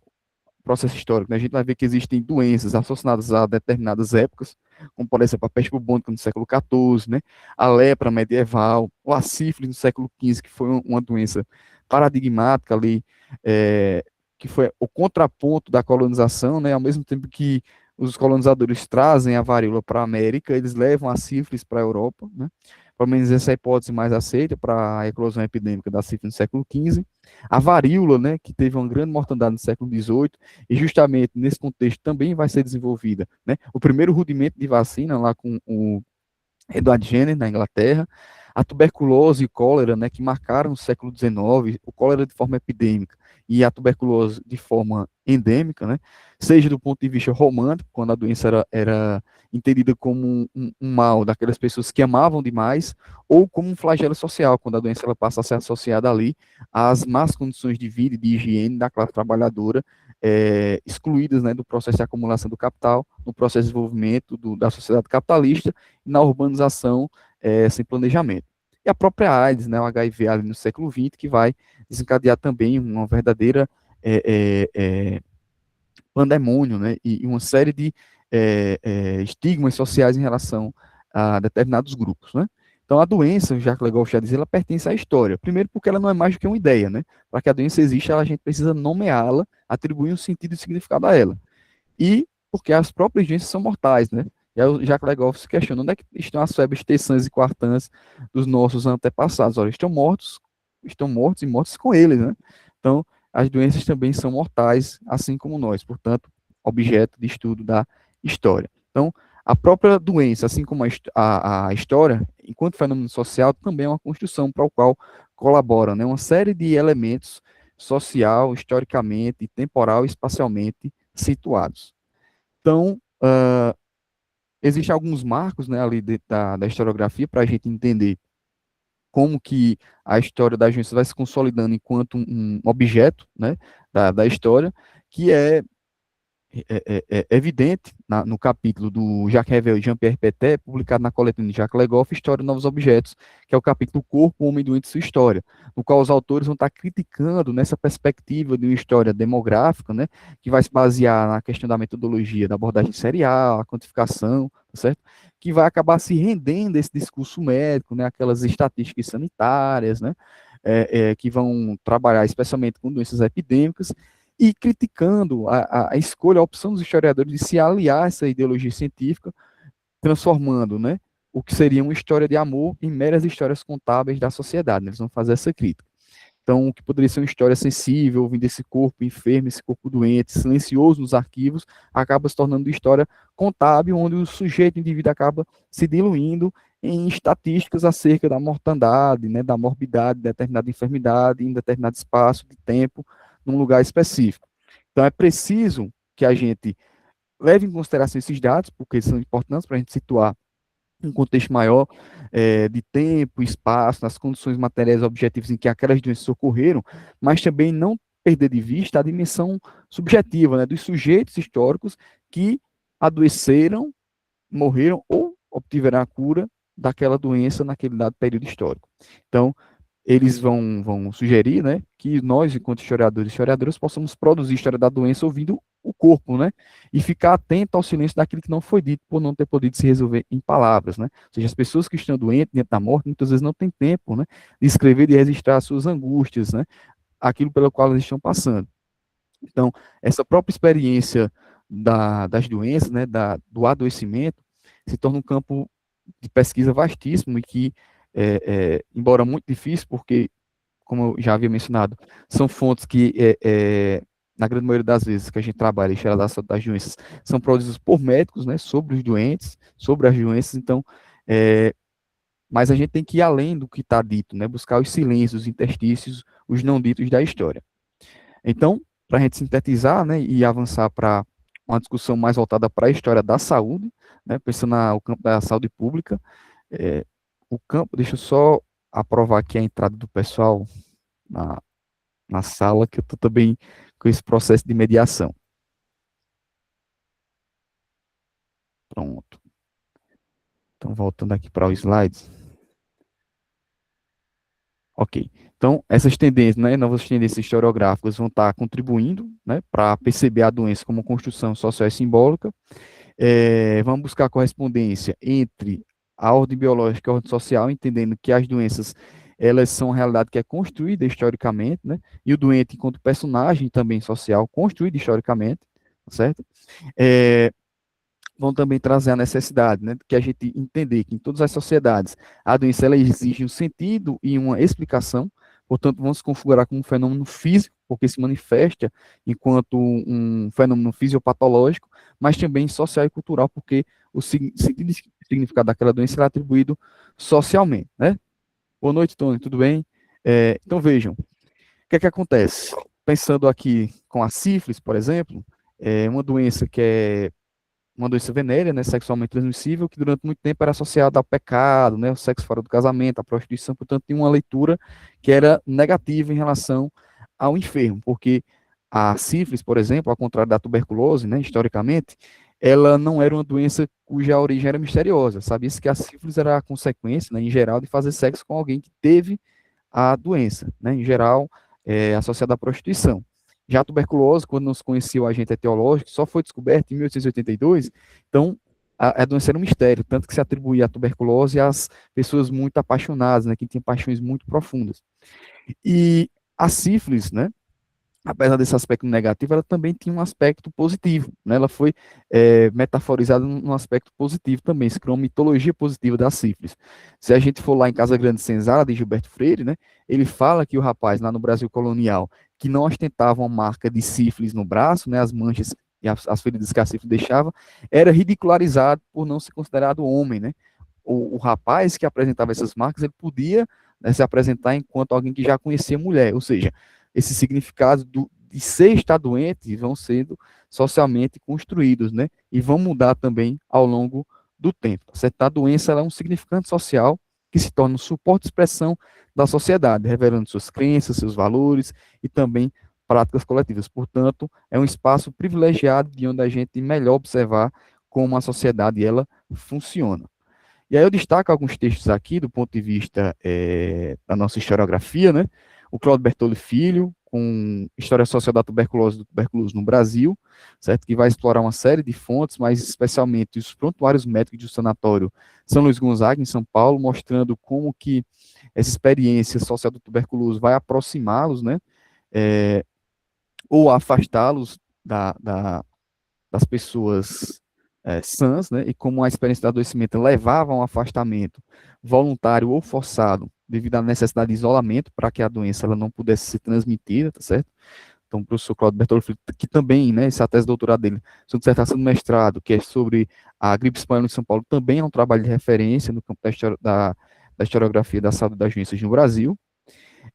processo histórico, né, a gente vai ver que existem doenças associadas a determinadas épocas, como por exemplo a peste bubônica no século XIV, né, a lepra medieval, ou a sífilis no século XV, que foi uma doença paradigmática ali, que foi o contraponto da colonização, né, ao mesmo tempo que os colonizadores trazem a varíola para a América, eles levam a sífilis para a Europa, né, pelo menos essa é a hipótese mais aceita para a eclosão epidêmica da sífilis no século XV. A varíola, né, que teve uma grande mortandade no século XVIII, e justamente nesse contexto também vai ser desenvolvida, né, o primeiro rudimento de vacina lá com o Edward Jenner, na Inglaterra, a tuberculose e cólera, né, que marcaram o século XIX, o cólera de forma epidêmica e a tuberculose de forma endêmica, né, seja do ponto de vista romântico, quando a doença era entendida como um mal daquelas pessoas que amavam demais, ou como um flagelo social, quando a doença ela passa a ser associada ali às más condições de vida e de higiene da classe trabalhadora, excluídas, né, do processo de acumulação do capital, no processo de desenvolvimento da sociedade capitalista, e na urbanização sem planejamento. E a própria AIDS, né, o HIV ali no século XX, que vai desencadear também uma verdadeira pandemônio, né, e uma série de estigmas sociais em relação a determinados grupos, né. Então, a doença, o Jacques Legoff já dizia, ela pertence à história. Primeiro, porque ela não é mais do que uma ideia, né? Para que a doença exista, a gente precisa nomeá-la, atribuir um sentido e significado a ela. E porque as próprias doenças são mortais, né? E aí o Jacques Legoff se questiona onde é que estão as febres terçãs e quartãs dos nossos antepassados. Olha, estão mortos e mortos com eles, né? Então, as doenças também são mortais, assim como nós, portanto, objeto de estudo da história. Então, a própria doença, assim como a história, enquanto fenômeno social, também é uma construção para o qual colabora, né? Uma série de elementos social, historicamente, temporal e espacialmente situados. Então, existem alguns marcos, né, ali da historiografia para a gente entender como que a história da agência vai se consolidando enquanto um objeto, né, da história, que é é evidente no capítulo do Jacques Revel e Jean-Pierre Petet, publicado na coletânea de Jacques Legoff, História de Novos Objetos, que é o capítulo Corpo, Homem Doente e Sua História, no qual os autores vão estar criticando nessa perspectiva de uma história demográfica, né, que vai se basear na questão da metodologia da abordagem serial, a quantificação, tá certo? Que vai acabar se rendendo esse discurso médico, né, aquelas estatísticas sanitárias, né, que vão trabalhar especialmente com doenças epidêmicas, e criticando a escolha, a opção dos historiadores de se aliar a essa ideologia científica, transformando, né, o que seria uma história de amor em meras histórias contábeis da sociedade. Né? Eles vão fazer essa crítica. Então, o que poderia ser uma história sensível, vindo desse corpo enfermo, esse corpo doente, silencioso nos arquivos, acaba se tornando história contábil, onde o sujeito, o indivíduo, acaba se diluindo em estatísticas acerca da mortandade, né, da morbidade de determinada enfermidade, em determinado espaço de tempo, num lugar específico. Então, é preciso que a gente leve em consideração esses dados, porque eles são importantes para a gente situar um contexto maior de tempo, espaço, nas condições materiais objetivas em que aquelas doenças ocorreram, mas também não perder de vista a dimensão subjetiva, né, dos sujeitos históricos que adoeceram, morreram ou obtiveram a cura daquela doença naquele dado período histórico. Então, eles vão sugerir, né, que nós, enquanto historiadores e historiadoras, possamos produzir história da doença ouvindo o corpo, né, e ficar atento ao silêncio daquilo que não foi dito por não ter podido se resolver em palavras, né. Ou seja, as pessoas que estão doentes, diante da morte, muitas vezes não têm tempo, né, de escrever, de registrar as suas angústias, né, aquilo pelo qual elas estão passando. Então, essa própria experiência das doenças, né, do adoecimento, se torna um campo de pesquisa vastíssimo e que, embora muito difícil, porque, como eu já havia mencionado, são fontes que, na grande maioria das vezes que a gente trabalha em história das doenças, são produzidas por médicos, né, sobre os doentes, sobre as doenças, então, mas a gente tem que ir além do que está dito, né, buscar os silêncios, os interstícios, os não ditos da história. Então, para a gente sintetizar, né, e avançar para uma discussão mais voltada para a história da saúde, né, pensando no campo da saúde pública, o campo, deixa eu só aprovar aqui a entrada do pessoal na, na sala, que eu estou também com esse processo de mediação. Pronto. Então, voltando aqui para os slides. Ok. Então, essas tendências, né, novas tendências historiográficas vão estar contribuindo, né, para perceber a doença como construção social e simbólica. Vamos buscar correspondência entre a ordem biológica e a ordem social, entendendo que as doenças, elas são uma realidade que é construída historicamente, né, e o doente enquanto personagem também social, construído historicamente, certo? Vão também trazer a necessidade, né, que a gente entender que em todas as sociedades a doença ela exige um sentido e uma explicação, portanto, vamos se configurar como um fenômeno físico, porque se manifesta enquanto um fenômeno fisiopatológico, mas também social e cultural, porque o significado daquela doença é atribuído socialmente, né? Boa noite, Tony, tudo bem? Então, vejam, o que é que acontece? Pensando aqui com a sífilis, por exemplo, é uma doença que é uma doença venérea, né, sexualmente transmissível, que durante muito tempo era associada ao pecado, né, o sexo fora do casamento, a prostituição, portanto, tinha uma leitura que era negativa em relação ao enfermo, porque a sífilis, por exemplo, ao contrário da tuberculose, né, historicamente, ela não era uma doença cuja origem era misteriosa. Sabia-se que a sífilis era a consequência, né, em geral, de fazer sexo com alguém que teve a doença, né, em geral, associada à prostituição. Já a tuberculose, quando não se conhecia o agente etiológico, só foi descoberto em 1882, então a doença era um mistério, tanto que se atribuía a tuberculose às pessoas muito apaixonadas, né, que tinham paixões muito profundas. E a sífilis, né, apesar desse aspecto negativo, ela também tinha um aspecto positivo, né? Ela foi metaforizada num aspecto positivo também, se criou uma mitologia positiva da sífilis. Se a gente for lá em Casa Grande Senzala, de Gilberto Freire, né, ele fala que o rapaz lá no Brasil colonial, que não ostentava uma marca de sífilis no braço, né, as manchas e as feridas que a sífilis deixava, era ridicularizado por não ser considerado homem, né? O rapaz que apresentava essas marcas, ele podia, né, se apresentar enquanto alguém que já conhecia mulher, ou seja, esses significados de ser estar doente vão sendo socialmente construídos, né? E vão mudar também ao longo do tempo. Tá certo? A doença ela é um significante social que se torna um suporte de expressão da sociedade, revelando suas crenças, seus valores e também práticas coletivas. Portanto, é um espaço privilegiado de onde a gente melhor observar como a sociedade ela funciona. E aí eu destaco alguns textos aqui do ponto de vista da nossa historiografia, né? O Claudio Bertoli Filho, com História Social da Tuberculose do Tuberculoso no Brasil, certo? Que vai explorar uma série de fontes, mas especialmente os prontuários médicos do sanatório São Luís Gonzaga, em São Paulo, mostrando como que essa experiência social do tuberculoso vai aproximá-los, né? É, ou afastá-los das pessoas sãs, né, e como a experiência do adoecimento levava a um afastamento voluntário ou forçado devido à necessidade de isolamento para que a doença ela não pudesse ser transmitida, tá certo? Então, o professor Claudio Bertoldo, que também, né, essa tese de doutorado dele, sua dissertação de mestrado, que é sobre a gripe espanhola em São Paulo, também é um trabalho de referência no campo da historiografia da saúde das doenças no Brasil.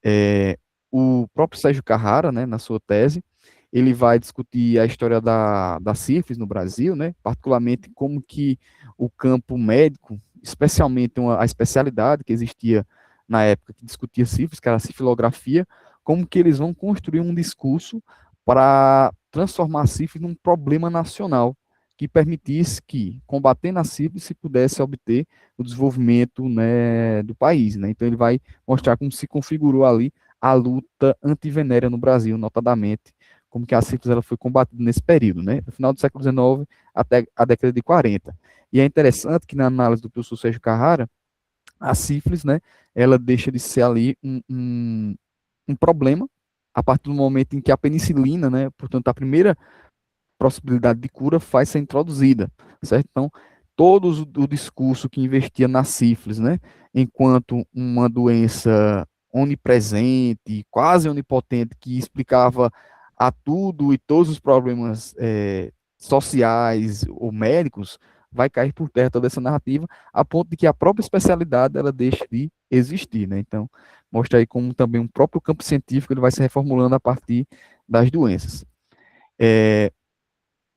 É, o próprio Sérgio Carrara, né, na sua tese, ele vai discutir a história da sífilis no Brasil, né, particularmente como que o campo médico, especialmente a especialidade que existia na época que discutia sífilis, que era a sifilografia, como que eles vão construir um discurso para transformar a sífilis num problema nacional, que permitisse que, combatendo a sífilis, se pudesse obter o desenvolvimento, né, do país, né. Então ele vai mostrar como se configurou ali a luta antivenérea no Brasil, notadamente, como que a sífilis ela foi combatida nesse período, né, no final do século XIX até a década de 40. E é interessante que na análise do professor Sérgio Carrara, a sífilis, né, ela deixa de ser ali um problema a partir do momento em que a penicilina, né, portanto, a primeira possibilidade de cura faz ser introduzida, certo? Então, todo o discurso que investia na sífilis, né, enquanto uma doença onipresente, quase onipotente, que explicava a tudo e todos os problemas sociais ou médicos, vai cair por terra toda essa narrativa, a ponto de que a própria especialidade ela deixa de existir, né? Então, mostra aí como também um próprio campo científico ele vai se reformulando a partir das doenças.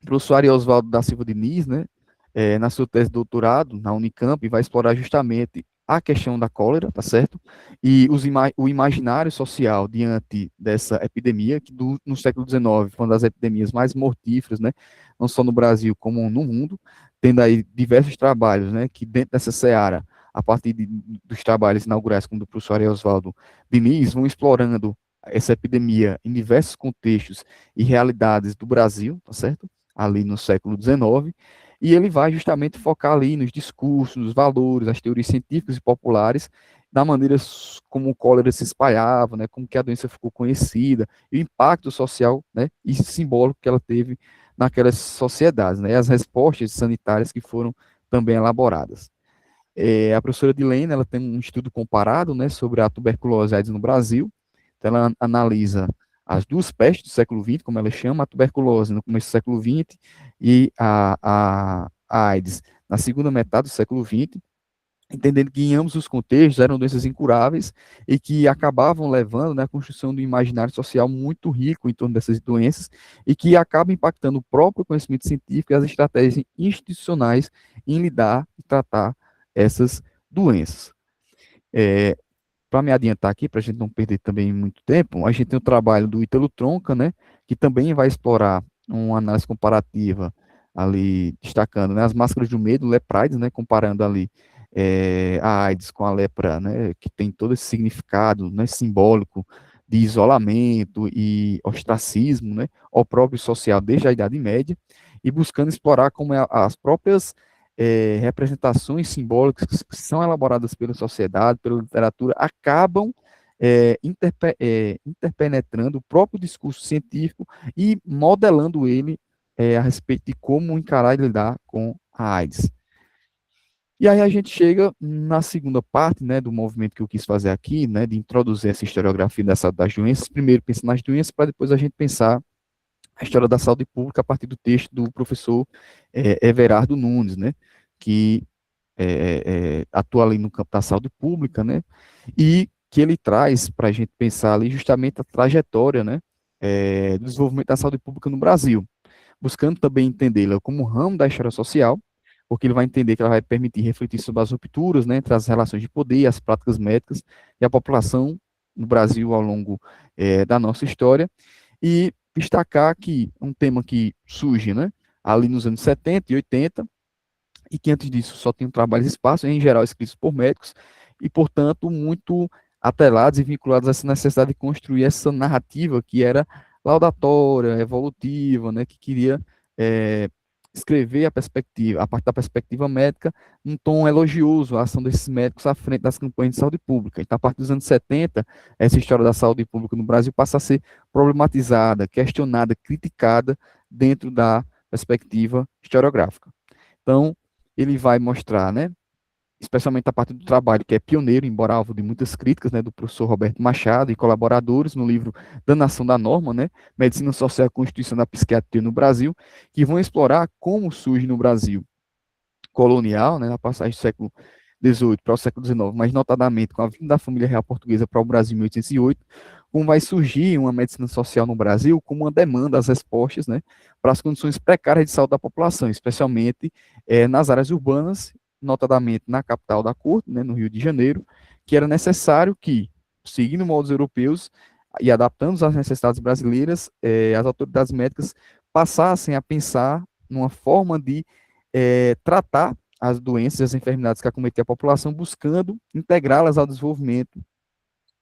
O professor Ari Oswaldo da Silva Diniz, né, na sua tese de doutorado na Unicamp, vai explorar justamente a questão da cólera, tá certo? E o imaginário social diante dessa epidemia, que no século XIX foi uma das epidemias mais mortíferas, né, não só no Brasil como no mundo, tendo aí diversos trabalhos, né, que dentro dessa seara, a partir dos trabalhos inaugurais como do professor Ari Oswaldo Diniz, vão explorando essa epidemia em diversos contextos e realidades do Brasil, tá certo? Ali no século XIX, e ele vai justamente focar ali nos discursos, nos valores, as teorias científicas e populares, da maneira como o cólera se espalhava, né, como que a doença ficou conhecida, e o impacto social, né, e simbólico que ela teve naquelas sociedades, né, as respostas sanitárias que foram também elaboradas. A professora Dilene, ela tem um estudo comparado, né, sobre a tuberculose e AIDS no Brasil. Então, ela analisa as duas pestes do século XX, como ela chama, a tuberculose no começo do século XX e a AIDS na segunda metade do século XX, entendendo que em ambos os contextos eram doenças incuráveis e que acabavam levando, né, à construção de um imaginário social muito rico em torno dessas doenças e que acaba impactando o próprio conhecimento científico e as estratégias institucionais em lidar e tratar essas doenças. Para me adiantar aqui, para a gente não perder também muito tempo, a gente tem o trabalho do Ítalo Tronca, né, que também vai explorar uma análise comparativa ali, destacando, né, as máscaras do medo, lepraides, né, comparando ali a AIDS com a lepra, né, que tem todo esse significado, né, simbólico de isolamento e ostracismo, né, próprio social desde a Idade Média, e buscando explorar como as próprias representações simbólicas que são elaboradas pela sociedade, pela literatura, acabam interpenetrando o próprio discurso científico e modelando ele a respeito de como encarar e lidar com a AIDS. E aí a gente chega na segunda parte, né, do movimento que eu quis fazer aqui, né, de introduzir essa historiografia das doenças, primeiro pensando nas doenças, para depois a gente pensar a história da saúde pública a partir do texto do professor Everardo Nunes, né, que atua ali no campo da saúde pública, né, e que ele traz para a gente pensar ali justamente a trajetória, né, do desenvolvimento da saúde pública no Brasil, buscando também entendê-la como ramo da história social, porque ele vai entender que ela vai permitir refletir sobre as rupturas, né, entre as relações de poder, as práticas médicas e a população no Brasil ao longo da nossa história, e destacar que um tema que surge, né, ali nos anos 70 e 80, e que antes disso só tinham trabalhos espaços, em geral escritos por médicos, e, portanto, muito atrelados e vinculados a essa necessidade de construir essa narrativa que era laudatória, evolutiva, né, que queria é, escrever a perspectiva, a parte da perspectiva médica, num tom elogioso à ação desses médicos à frente das campanhas de saúde pública. Então, a partir dos anos 70, essa história da saúde pública no Brasil passa a ser problematizada, questionada, criticada dentro da perspectiva historiográfica. Então, ele vai mostrar, né, especialmente a parte do trabalho, que é pioneiro, embora alvo de muitas críticas, né, do professor Roberto Machado e colaboradores no livro Danação da Norma, né, Medicina Social e Constituição da Psiquiatria no Brasil, que vão explorar como surge no Brasil colonial, né, na passagem do século XVIII para o século XIX, mas notadamente com a vinda da família real portuguesa para o Brasil em 1808, como vai surgir uma medicina social no Brasil como uma demanda às respostas, né, para as condições precárias de saúde da população, especialmente nas áreas urbanas, notadamente na capital da corte, né, no Rio de Janeiro, que era necessário que, seguindo modos europeus e adaptando às necessidades brasileiras, as autoridades médicas passassem a pensar numa forma de tratar as doenças e as enfermidades que acometiam a população, buscando integrá-las ao desenvolvimento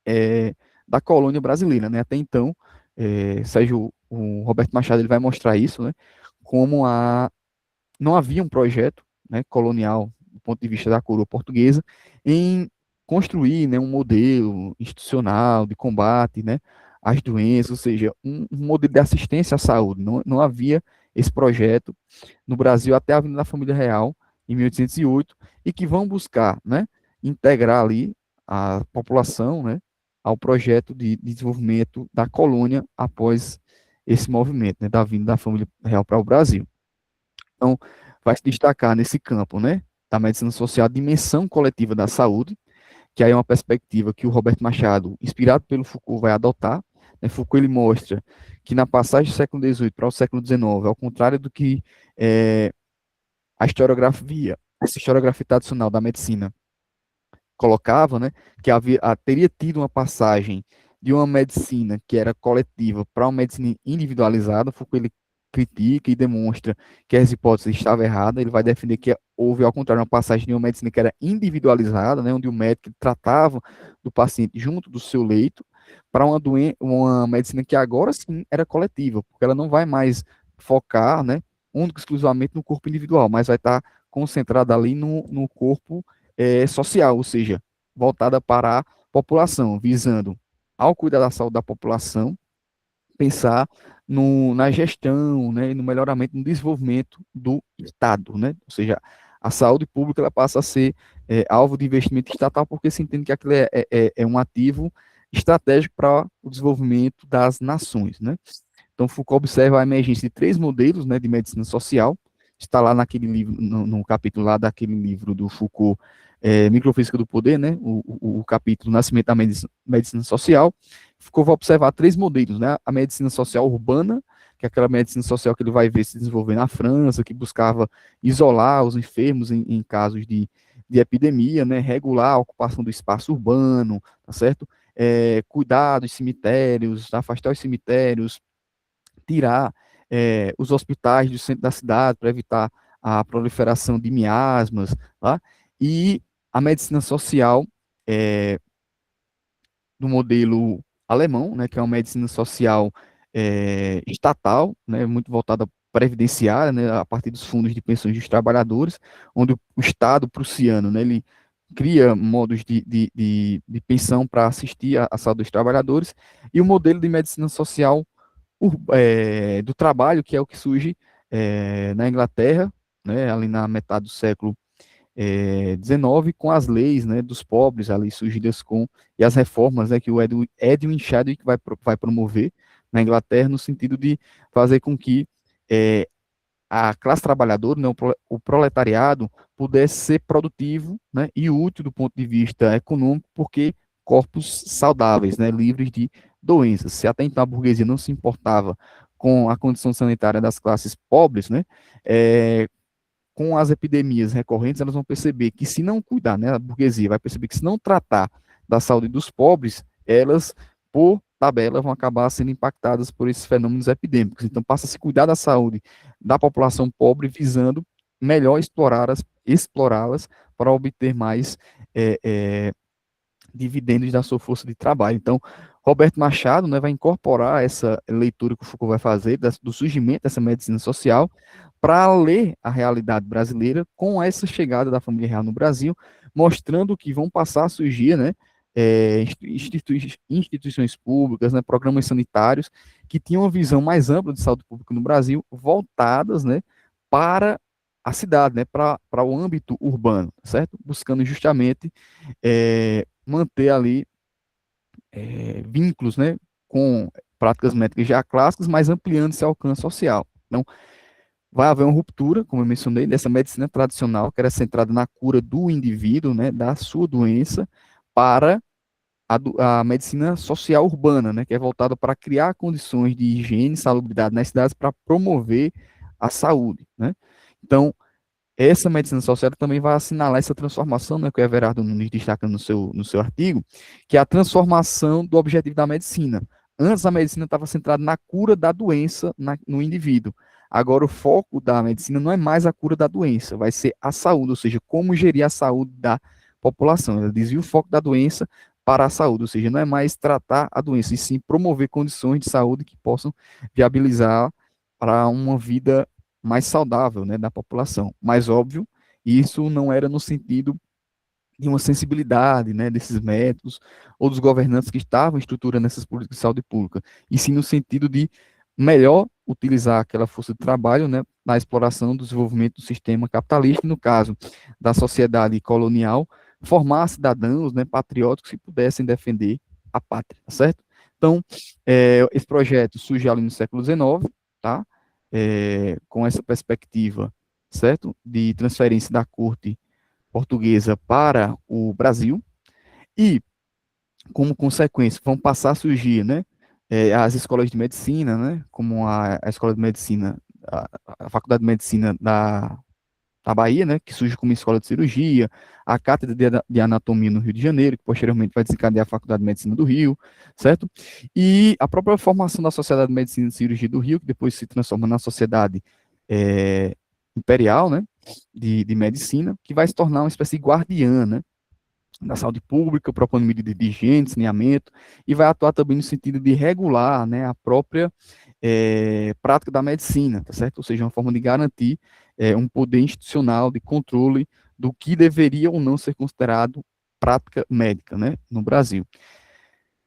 é, da colônia brasileira, né? Até então, Sérgio, o Roberto Machado ele vai mostrar isso, né? Como não havia um projeto, né, colonial do ponto de vista da coroa portuguesa em construir, né, um modelo institucional de combate, né, às doenças, ou seja, um modelo de assistência à saúde. Não havia esse projeto no Brasil até a vinda da família real em 1808 e que vão buscar, né, integrar ali a população, né, ao projeto de desenvolvimento da colônia após esse movimento, né, da vinda da família real para o Brasil. Então, vai se destacar nesse campo, né, da medicina social, a dimensão coletiva da saúde, que aí é uma perspectiva que o Roberto Machado, inspirado pelo Foucault, vai adotar. Né? Foucault ele mostra que na passagem do século XVIII para o século XIX, ao contrário do que a historiografia, essa historiografia tradicional da medicina colocava, né, que teria tido uma passagem de uma medicina que era coletiva para uma medicina individualizada. Foucault ele critica e demonstra que essa hipótese estava errada. Ele vai defender que houve, ao contrário, uma passagem de uma medicina que era individualizada, né, onde o médico tratava do paciente junto do seu leito, para uma medicina que agora sim era coletiva, porque ela não vai mais focar, né, único exclusivamente no corpo individual, mas vai estar concentrada ali no corpo social, ou seja, voltada para a população, visando, ao cuidar da saúde da população, pensar na gestão, né, no melhoramento, no desenvolvimento do Estado, né? Ou seja, a saúde pública ela passa a ser alvo de investimento estatal porque se entende que aquilo é um ativo estratégico para o desenvolvimento das nações, né? Então, Foucault observa a emergência de três modelos, né, de medicina social. Está lá naquele livro, no capítulo lá daquele livro do Foucault, Microfísica do Poder, né, o capítulo Nascimento da Medicina Social. Foucault vai observar três modelos, né, a medicina social urbana, que é aquela medicina social que ele vai ver se desenvolver na França, que buscava isolar os enfermos em casos de epidemia, né, regular a ocupação do espaço urbano, tá certo? Cuidar dos cemitérios, afastar os cemitérios, tirar os hospitais do centro da cidade para evitar a proliferação de miasmas, tá? E a medicina social do modelo alemão, né, que é uma medicina social estatal, né, muito voltada previdenciária, né, a partir dos fundos de pensões dos trabalhadores, onde o Estado prussiano, né, ele cria modos de pensão para assistir à saúde dos trabalhadores, e o modelo de medicina social do trabalho, que é o que surge na Inglaterra, né, ali na metade do século XIX, com as leis, né, dos pobres ali surgidas e as reformas, né, que o Edwin Chadwick vai promover na Inglaterra, no sentido de fazer com que a classe trabalhadora, né, o proletariado, pudesse ser produtivo, né, e útil do ponto de vista econômico, porque corpos saudáveis, né, livres de doenças. Se até então a burguesia não se importava com a condição sanitária das classes pobres, né, com as epidemias recorrentes, elas vão perceber que se não cuidar, né, a burguesia vai perceber que se não tratar da saúde dos pobres, elas, por tabela, vão acabar sendo impactadas por esses fenômenos epidêmicos. Então, passa a se cuidar da saúde da população pobre, visando melhor explorá-las para obter mais é, é, dividendos da sua força de trabalho. Então, Roberto Machado, né, vai incorporar essa leitura que o Foucault vai fazer do surgimento dessa medicina social para ler a realidade brasileira com essa chegada da família real no Brasil, mostrando que vão passar a surgir, né, instituições públicas, né, programas sanitários que tinham uma visão mais ampla de saúde pública no Brasil, voltadas, né, para a cidade, né, para o âmbito urbano, certo? Buscando justamente manter ali vínculos, né, com práticas médicas já clássicas, mas ampliando esse alcance social. Então, vai haver uma ruptura, como eu mencionei, dessa medicina tradicional, que era centrada na cura do indivíduo, né, da sua doença, para a medicina social urbana, né, que é voltada para criar condições de higiene e salubridade nas cidades para promover a saúde, né. Então, essa medicina social também vai assinalar essa transformação, né, que o Everardo Nunes destaca no seu artigo, que é a transformação do objetivo da medicina. Antes, a medicina estava centrada na cura da doença no indivíduo. Agora, o foco da medicina não é mais a cura da doença, vai ser a saúde, ou seja, como gerir a saúde da população. Ela desvia o foco da doença para a saúde, ou seja, não é mais tratar a doença, e sim promover condições de saúde que possam viabilizar para uma vida mais saudável, né, da população. Mas, óbvio, isso não era no sentido de uma sensibilidade, né, desses médicos ou dos governantes que estavam estruturando essas políticas de saúde pública, e sim no sentido de melhor utilizar aquela força de trabalho, né, na exploração do desenvolvimento do sistema capitalista, no caso da sociedade colonial, formar cidadãos, né, patrióticos que pudessem defender a pátria, tá certo? Então, esse projeto surge ali no século XIX, tá? Com essa perspectiva, certo? De transferência da corte portuguesa para o Brasil, e, como consequência, vão passar a surgir, né, as escolas de medicina, né, como a Escola de Medicina, a Faculdade de Medicina da Bahia, né, que surge como escola de cirurgia, a Cátedra de Anatomia no Rio de Janeiro, que posteriormente vai desencadear a Faculdade de Medicina do Rio, certo? E a própria formação da Sociedade de Medicina e Cirurgia do Rio, que depois se transforma na Sociedade Imperial, né, de Medicina, que vai se tornar uma espécie de guardiã, né, da saúde pública, propondo medidas de higiene, saneamento, e vai atuar também no sentido de regular, né, a própria prática da medicina, tá certo? Ou seja, uma forma de garantir um poder institucional de controle do que deveria ou não ser considerado prática médica, né, no Brasil.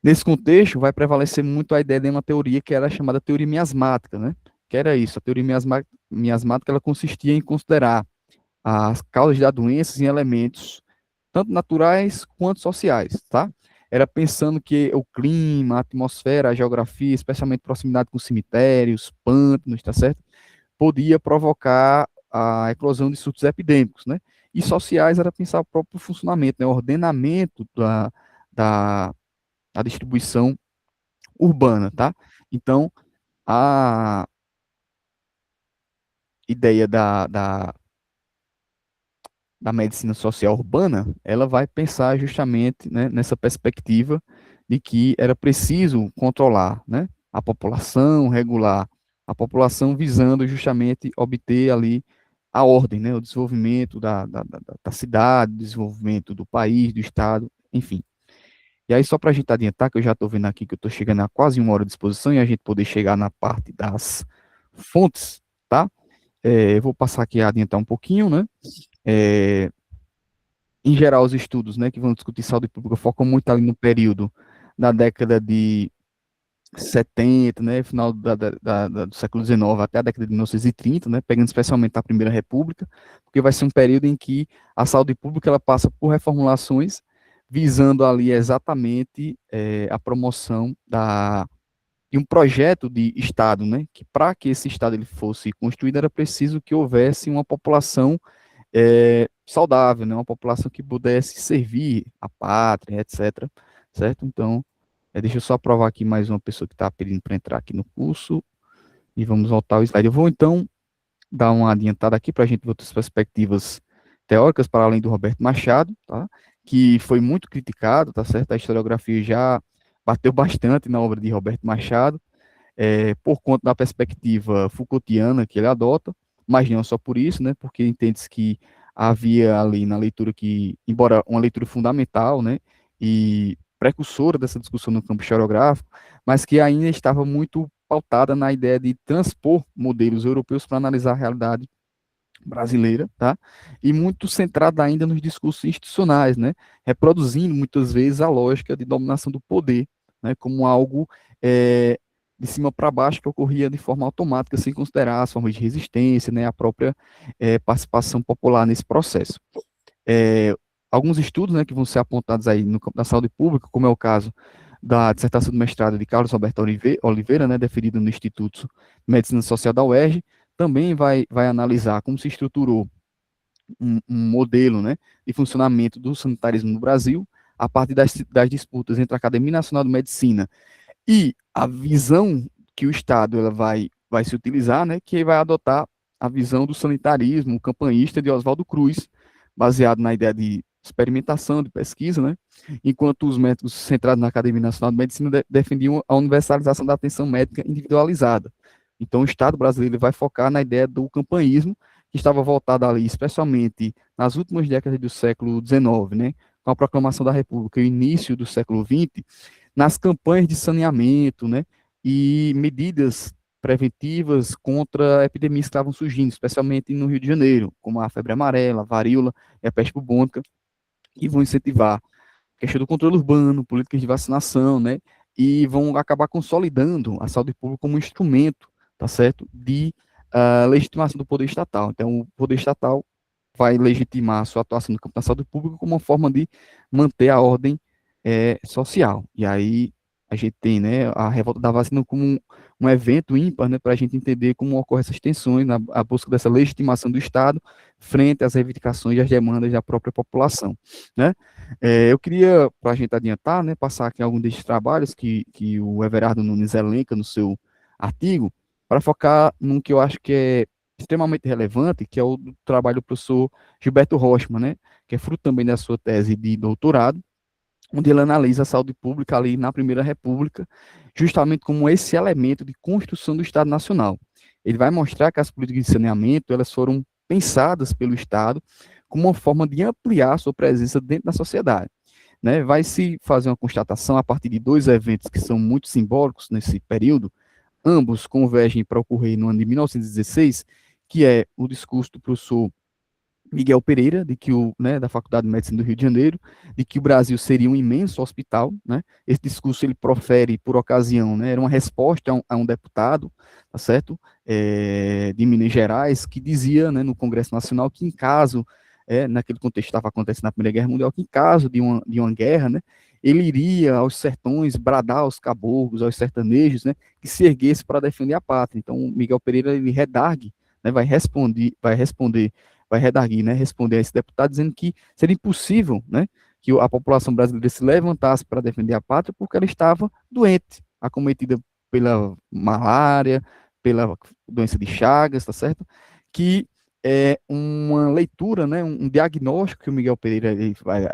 Nesse contexto, vai prevalecer muito a ideia de uma teoria que era chamada teoria miasmática, né, que era isso, a teoria miasmática ela consistia em considerar as causas da doença em elementos tanto naturais quanto sociais, tá? Era pensando que o clima, a atmosfera, a geografia, especialmente proximidade com cemitérios, pântanos, tá certo? Podia provocar a eclosão de surtos epidêmicos, né? E sociais era pensar o próprio funcionamento, né? O ordenamento da, da distribuição urbana, tá? Então, a ideia da medicina social urbana, ela vai pensar justamente, né, nessa perspectiva de que era preciso controlar, né, a população, regular a população, visando justamente obter ali a ordem, né, o desenvolvimento da cidade, o desenvolvimento do país, do estado, enfim. E aí, só para a gente adiantar, que eu já estou vendo aqui que eu estou chegando a quase 1 hora de exposição, e a gente poder chegar na parte das fontes, tá? Eu vou passar aqui a adiantar um pouquinho, né? É, em geral, os estudos, né, que vão discutir saúde pública focam muito ali no período da década de 70, né, final do século XIX até a década de 1930, né, pegando especialmente a Primeira República, porque vai ser um período em que a saúde pública ela passa por reformulações visando ali exatamente a promoção de um projeto de Estado, né, que para que esse Estado ele fosse construído era preciso que houvesse uma população saudável, né? Uma população que pudesse servir a pátria, etc. Certo? Então, deixa eu só aprovar aqui mais uma pessoa que está pedindo para entrar aqui no curso e vamos voltar ao slide. Eu vou então dar uma adiantada aqui para a gente ver outras perspectivas teóricas para além do Roberto Machado, tá? Que foi muito criticado, tá certo? A historiografia já bateu bastante na obra de Roberto Machado, por conta da perspectiva Foucaultiana que ele adota, mas não só por isso, né, porque entende-se que havia ali na leitura que, embora uma leitura fundamental, né, e precursora dessa discussão no campo historiográfico, mas que ainda estava muito pautada na ideia de transpor modelos europeus para analisar a realidade brasileira, tá? E muito centrada ainda nos discursos institucionais, né? Reproduzindo muitas vezes a lógica de dominação do poder, né? Como algo de cima para baixo que ocorria de forma automática, sem considerar as formas de resistência, né? A própria participação popular nesse processo. É, alguns estudos, né, que vão ser apontados aí no campo da saúde pública, como é o caso da dissertação de mestrado de Carlos Roberto Oliveira, né, deferida no Instituto de Medicina Social da UERJ, também vai analisar como se estruturou um modelo, né, de funcionamento do sanitarismo no Brasil, a partir das disputas entre a Academia Nacional de Medicina e a visão que o Estado vai se utilizar, né, que vai adotar a visão do sanitarismo campanhista de Oswaldo Cruz, baseado na ideia de experimentação, de pesquisa, né, enquanto os médicos centrados na Academia Nacional de Medicina defendiam a universalização da atenção médica individualizada. Então, o Estado brasileiro vai focar na ideia do campanhismo, que estava voltado ali, especialmente nas últimas décadas do século XIX, né, com a proclamação da República e o início do século XX, nas campanhas de saneamento, né, e medidas preventivas contra epidemias que estavam surgindo, especialmente no Rio de Janeiro, como a febre amarela, a varíola e a peste bubônica, que vão incentivar a questão do controle urbano, políticas de vacinação, né, e vão acabar consolidando a saúde pública como um instrumento, tá certo, de legitimação do poder estatal. Então, o poder estatal vai legitimar a sua atuação no campo da saúde pública como uma forma de manter a ordem social. E aí a gente tem, né, a revolta da vacina como um evento ímpar, né, para a gente entender como ocorrem essas tensões, a busca dessa legitimação do Estado frente às reivindicações e às demandas da própria população, né. Eu queria, para a gente adiantar, né, passar aqui algum desses trabalhos que o Everardo Nunes elenca no seu artigo, para focar num que eu acho que é extremamente relevante, que é o do trabalho do professor Gilberto Rochman, né, que é fruto também da sua tese de doutorado, onde ele analisa a saúde pública ali na Primeira República, justamente como esse elemento de construção do Estado Nacional. Ele vai mostrar que as políticas de saneamento, elas foram pensadas pelo Estado como uma forma de ampliar a sua presença dentro da sociedade. Né? Vai se fazer uma constatação a partir de dois eventos que são muito simbólicos nesse período, ambos convergem para ocorrer no ano de 1916, que é o discurso do professor Miguel Pereira, de que da Faculdade de Medicina do Rio de Janeiro, de que o Brasil seria um imenso hospital, né? Esse discurso ele profere por ocasião, né? Era uma resposta a um deputado, tá certo? De Minas Gerais, que dizia, né, no Congresso Nacional que em caso, naquele contexto que estava acontecendo na Primeira Guerra Mundial, que em caso de uma guerra, né, ele iria aos sertões bradar aos caboclos, aos sertanejos, né, que se erguesse para defender a pátria. Então, Miguel Pereira ele redargue, né, vai redarguir, né, responder a esse deputado dizendo que seria impossível, né, que a população brasileira se levantasse para defender a pátria porque ela estava doente, acometida pela malária, pela doença de Chagas, tá certo? Que é uma leitura, né, um diagnóstico que o Miguel Pereira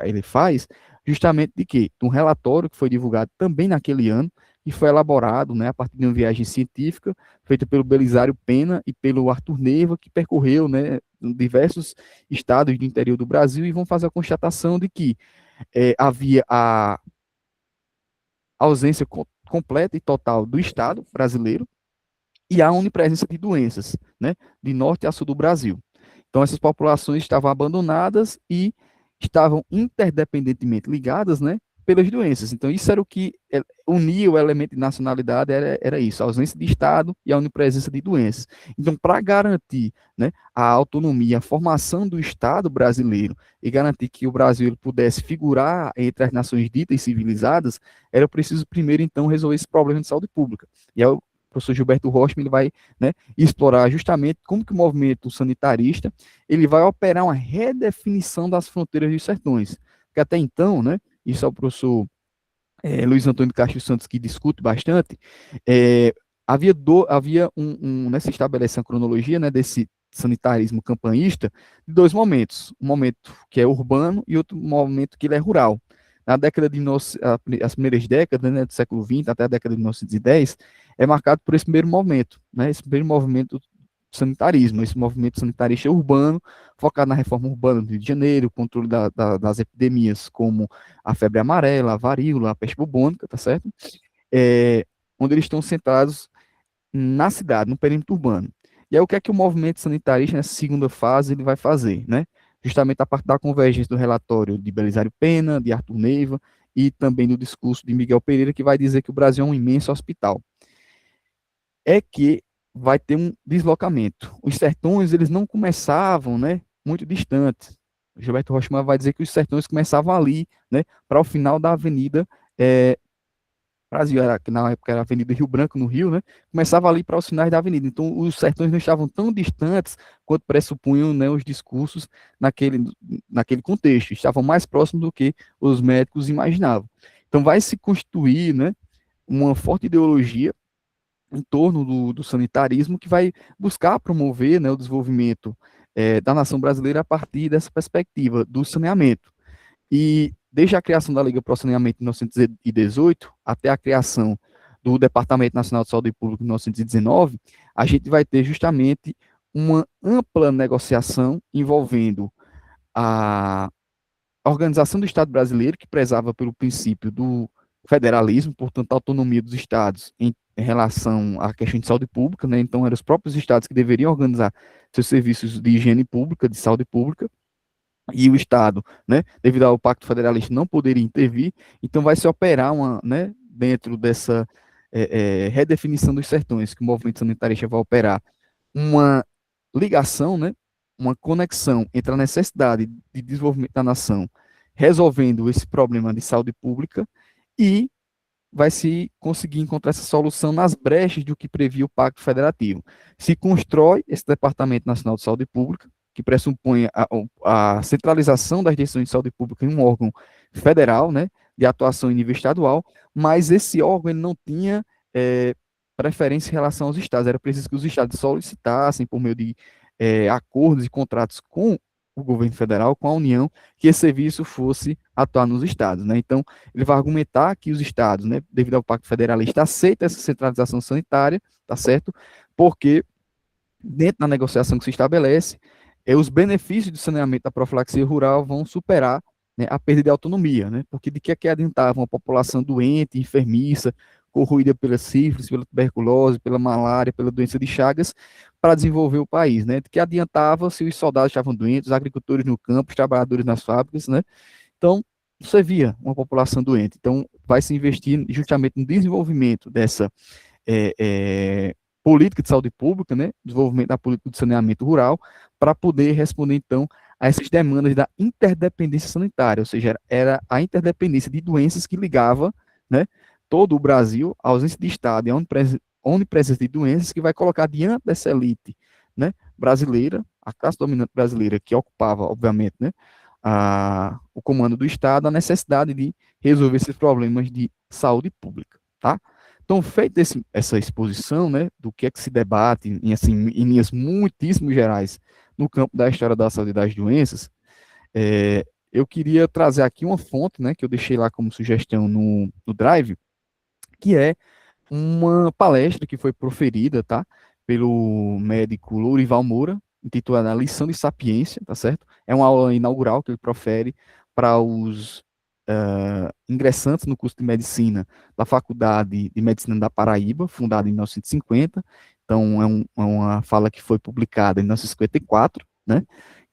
ele faz, justamente de quê? De um relatório que foi divulgado também naquele ano, e foi elaborado, né, a partir de uma viagem científica feita pelo Belisário Pena e pelo Arthur Neiva, que percorreu, né, diversos estados do interior do Brasil e vão fazer a constatação de que havia a ausência completa e total do Estado brasileiro e a onipresença de doenças, né, de norte a sul do Brasil. Então, essas populações estavam abandonadas e estavam interdependentemente ligadas, né, pelas doenças. Então, isso era o que unia o elemento de nacionalidade, era isso, a ausência de Estado e a onipresença de doenças. Então, para garantir, né, a autonomia, a formação do Estado brasileiro e garantir que o Brasil pudesse figurar entre as nações ditas civilizadas, era preciso primeiro, então, resolver esse problema de saúde pública. E aí, o professor Gilberto Rochman ele vai, né, explorar justamente como que o movimento sanitarista ele vai operar uma redefinição das fronteiras dos sertões. Porque até então, né, isso é o professor Luiz Antônio Castro Santos que discute bastante, havia né, se estabelece a cronologia, né, desse sanitarismo campanhista de dois momentos, um momento que é urbano e outro momento que ele é rural. na década de as primeiras décadas, né, do século XX até a década de 1910, é marcado por esse primeiro movimento, né, esse primeiro movimento sanitarismo, esse movimento sanitarista urbano, focado na reforma urbana do Rio de Janeiro, controle das epidemias como a febre amarela, a varíola, a peste bubônica, tá certo? É, onde eles estão centrados na cidade, no perímetro urbano. E aí o que é que o movimento sanitarista nessa segunda fase ele vai fazer, né? Justamente a partir da convergência do relatório de Belisário Pena, de Arthur Neiva e também do discurso de Miguel Pereira, que vai dizer que o Brasil é um imenso hospital, é que vai ter um deslocamento. Os sertões, eles não começavam, né, muito distantes. O Gilberto Rochman vai dizer que os sertões começavam ali, né, para o final da Avenida Brasil, que na época era a Avenida Rio Branco, no Rio, né? Começava ali para os finais da avenida. Então, os sertões não estavam tão distantes quanto pressupunham, né, os discursos naquele contexto. Estavam mais próximos do que os médicos imaginavam. Então, vai se constituir, né, uma forte ideologia em torno do sanitarismo que vai buscar promover, né, o desenvolvimento da nação brasileira a partir dessa perspectiva do saneamento. E desde a criação da Liga Pro Saneamento em 1918 até a criação do Departamento Nacional de Saúde Pública em 1919, a gente vai ter justamente uma ampla negociação envolvendo a organização do Estado brasileiro, que prezava pelo princípio do federalismo, portanto, a autonomia dos estados em relação à questão de saúde pública, né? Então, eram os próprios estados que deveriam organizar seus serviços de higiene pública, de saúde pública, e o Estado, né, devido ao Pacto Federalista, não poderia intervir, então vai se operar né, dentro dessa redefinição dos sertões, que o movimento sanitarista vai operar, uma ligação, né, uma conexão entre a necessidade de desenvolvimento da nação, resolvendo esse problema de saúde pública, e vai se conseguir encontrar essa solução nas brechas do que previa o Pacto Federativo. Se constrói esse Departamento Nacional de Saúde Pública, que pressupõe a centralização das decisões de saúde pública em um órgão federal, né, de atuação em nível estadual, mas esse órgão ele não tinha preferência em relação aos estados, era preciso que os estados solicitassem, por meio de acordos e contratos com o governo federal, com a União, que esse serviço fosse atuar nos estados, né? Então, ele vai argumentar que os estados, né, devido ao Pacto Federalista, aceitam essa centralização sanitária, tá certo? Porque dentro da negociação que se estabelece, os benefícios do saneamento da profilaxia rural vão superar, né, a perda de autonomia, né? Porque de que é que adiantava uma população doente, enfermiça, corroída pela sífilis, pela tuberculose, pela malária, pela doença de Chagas, para desenvolver o país, né? De que adiantava se os soldados estavam doentes, os agricultores no campo, os trabalhadores nas fábricas, né? Então, você via uma população doente. Então, vai se investir justamente no desenvolvimento dessa é, é, política de saúde pública, né, desenvolvimento da política de saneamento rural, para poder responder, então, a essas demandas da interdependência sanitária, ou seja, era a interdependência de doenças que ligava, né, todo o Brasil, a ausência de Estado e a onipresença de doenças que vai colocar diante dessa elite, né, brasileira, a classe dominante brasileira, que ocupava, obviamente, né, o comando do Estado, a necessidade de resolver esses problemas de saúde pública, tá? Então, feita essa exposição, né, do que é que se debate assim, em linhas muitíssimo gerais no campo da história da saúde e das doenças, eu queria trazer aqui uma fonte, né, que eu deixei lá como sugestão no Drive, que é uma palestra que foi proferida, tá, pelo médico Lourival Moura, intitulada Lição de Sapiência, tá certo? É uma aula inaugural que ele profere para os ingressantes no curso de medicina da Faculdade de Medicina da Paraíba, fundada em 1950. Então, é uma fala que foi publicada em 1954, né?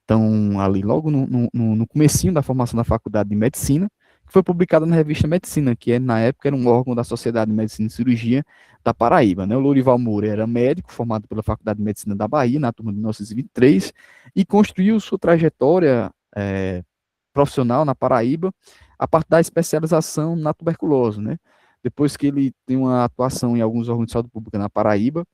Então, ali logo no comecinho da formação da Faculdade de Medicina, que foi publicada na revista Medicina, que na época era um órgão da Sociedade de Medicina e Cirurgia da Paraíba, né? O Lourival Moura era médico, formado pela Faculdade de Medicina da Bahia, na turma de 1923, e construiu sua trajetória profissional na Paraíba, a partir da especialização na tuberculose, né? Depois que ele tem uma atuação em alguns órgãos de saúde pública na Paraíba,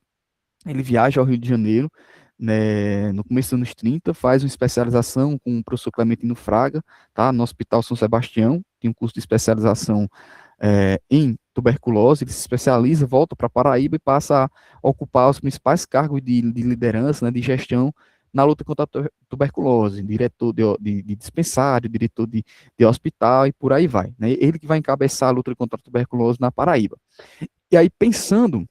ele viaja ao Rio de Janeiro, né, no começo dos anos 30, faz uma especialização com o professor Clementino Fraga, tá, no Hospital São Sebastião, tem um curso de especialização em tuberculose, ele se especializa, volta para Paraíba e passa a ocupar os principais cargos de liderança, né, de gestão na luta contra a tuberculose, diretor de dispensário, diretor de hospital e por aí vai, né? Ele que vai encabeçar a luta contra a tuberculose na Paraíba. E aí, pensando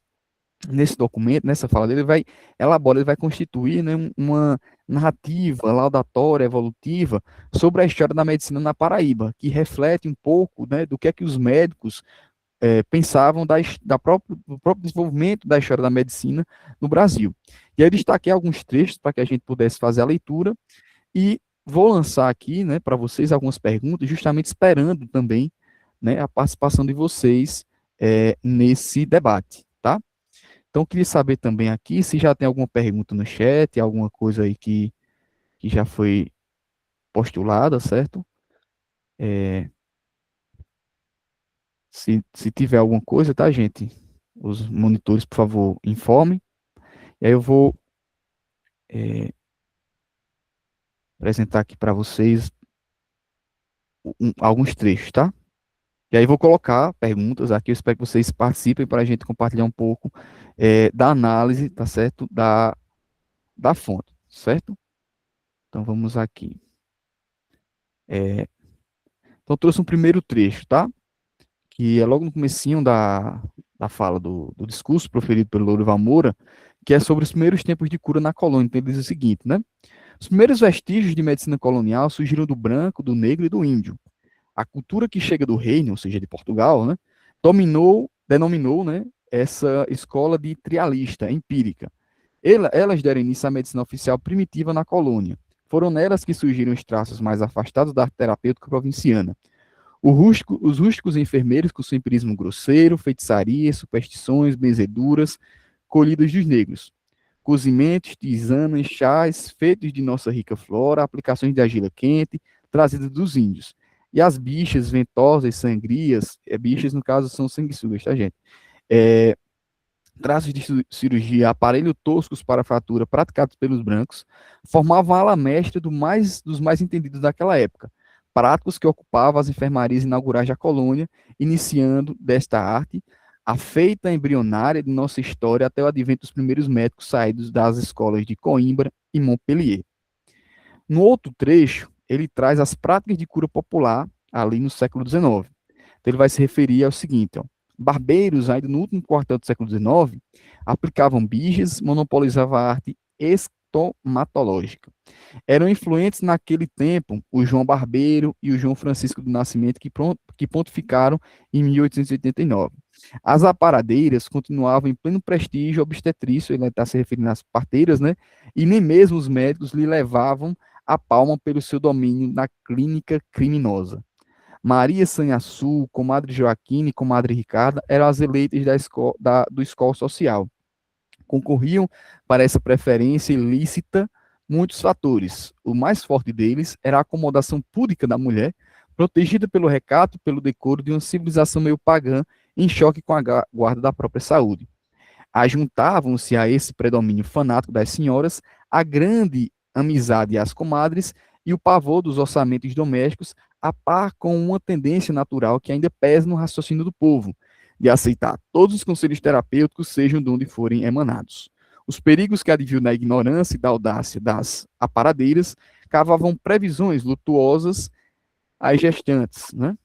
nesse documento, nessa fala dele, ele vai constituir, né, uma narrativa laudatória, evolutiva, sobre a história da medicina na Paraíba, que reflete um pouco, né, do que é que os médicos pensavam do próprio desenvolvimento da história da medicina no Brasil. E aí eu destaquei alguns trechos para que a gente pudesse fazer a leitura e vou lançar aqui, né, para vocês algumas perguntas, justamente esperando também, né, a participação de vocês nesse debate, tá? Então, eu queria saber também aqui se já tem alguma pergunta no chat, alguma coisa aí que já foi postulada, certo? É, se tiver alguma coisa, tá, gente? Os monitores, por favor, informem. E aí eu vou apresentar aqui para vocês alguns trechos, tá? E aí vou colocar perguntas aqui, eu espero que vocês participem para a gente compartilhar um pouco da análise, tá certo? Da fonte, certo? Então vamos aqui. Então eu trouxe um primeiro trecho, tá? Que é logo no comecinho da fala do discurso proferido pelo Lourival Moura, que é sobre os primeiros tempos de cura na colônia. Então ele diz o seguinte, né? Os primeiros vestígios de medicina colonial surgiram do branco, do negro e do índio. A cultura que chega do reino, ou seja, de Portugal, né, denominou, né, essa escola de trialista, empírica. Elas deram início à medicina oficial primitiva na colônia. Foram nelas que surgiram os traços mais afastados da terapêutica provinciana. Os rústicos enfermeiros com seu empirismo grosseiro, feitiçaria, superstições, benzeduras, colhidas dos negros. Cozimentos, tisanas, chás, feitos de nossa rica flora, aplicações de argila quente, trazidas dos índios. E as bichas ventosas, sangrias, bichas no caso são sanguessugas, tá, gente? É, traços de cirurgia, aparelhos toscos para fratura praticados pelos brancos, formavam a ala mestra dos mais entendidos daquela época, práticos que ocupavam as enfermarias inaugurais da colônia, iniciando desta arte a feita embrionária de nossa história até o advento dos primeiros médicos saídos das escolas de Coimbra e Montpellier. No outro trecho, ele traz as práticas de cura popular ali no século XIX. Então, ele vai se referir ao seguinte, ó, barbeiros, ainda no último quartel do século XIX, aplicavam bijes, monopolizavam a arte estomatológica. Eram influentes naquele tempo o João Barbeiro e o João Francisco do Nascimento, que pontificaram em 1889. As aparadeiras continuavam em pleno prestígio obstetrício, ele está se referindo às parteiras, né? E nem mesmo os médicos lhe levavam a palma pelo seu domínio na clínica criminosa. Maria Sanhaçu, comadre Joaquina e comadre Ricarda eram as eleitas do escol social. Concorriam para essa preferência ilícita muitos fatores. O mais forte deles era a acomodação púdica da mulher, protegida pelo recato e pelo decoro de uma civilização meio pagã, em choque com a guarda da própria saúde. Ajuntavam-se a esse predomínio fanático das senhoras a grande amizade às comadres e o pavor dos orçamentos domésticos, a par com uma tendência natural que ainda pesa no raciocínio do povo, de aceitar todos os conselhos terapêuticos, sejam de onde forem emanados. Os perigos que adviam da ignorância e da audácia das aparadeiras cavavam previsões lutuosas às gestantes, né?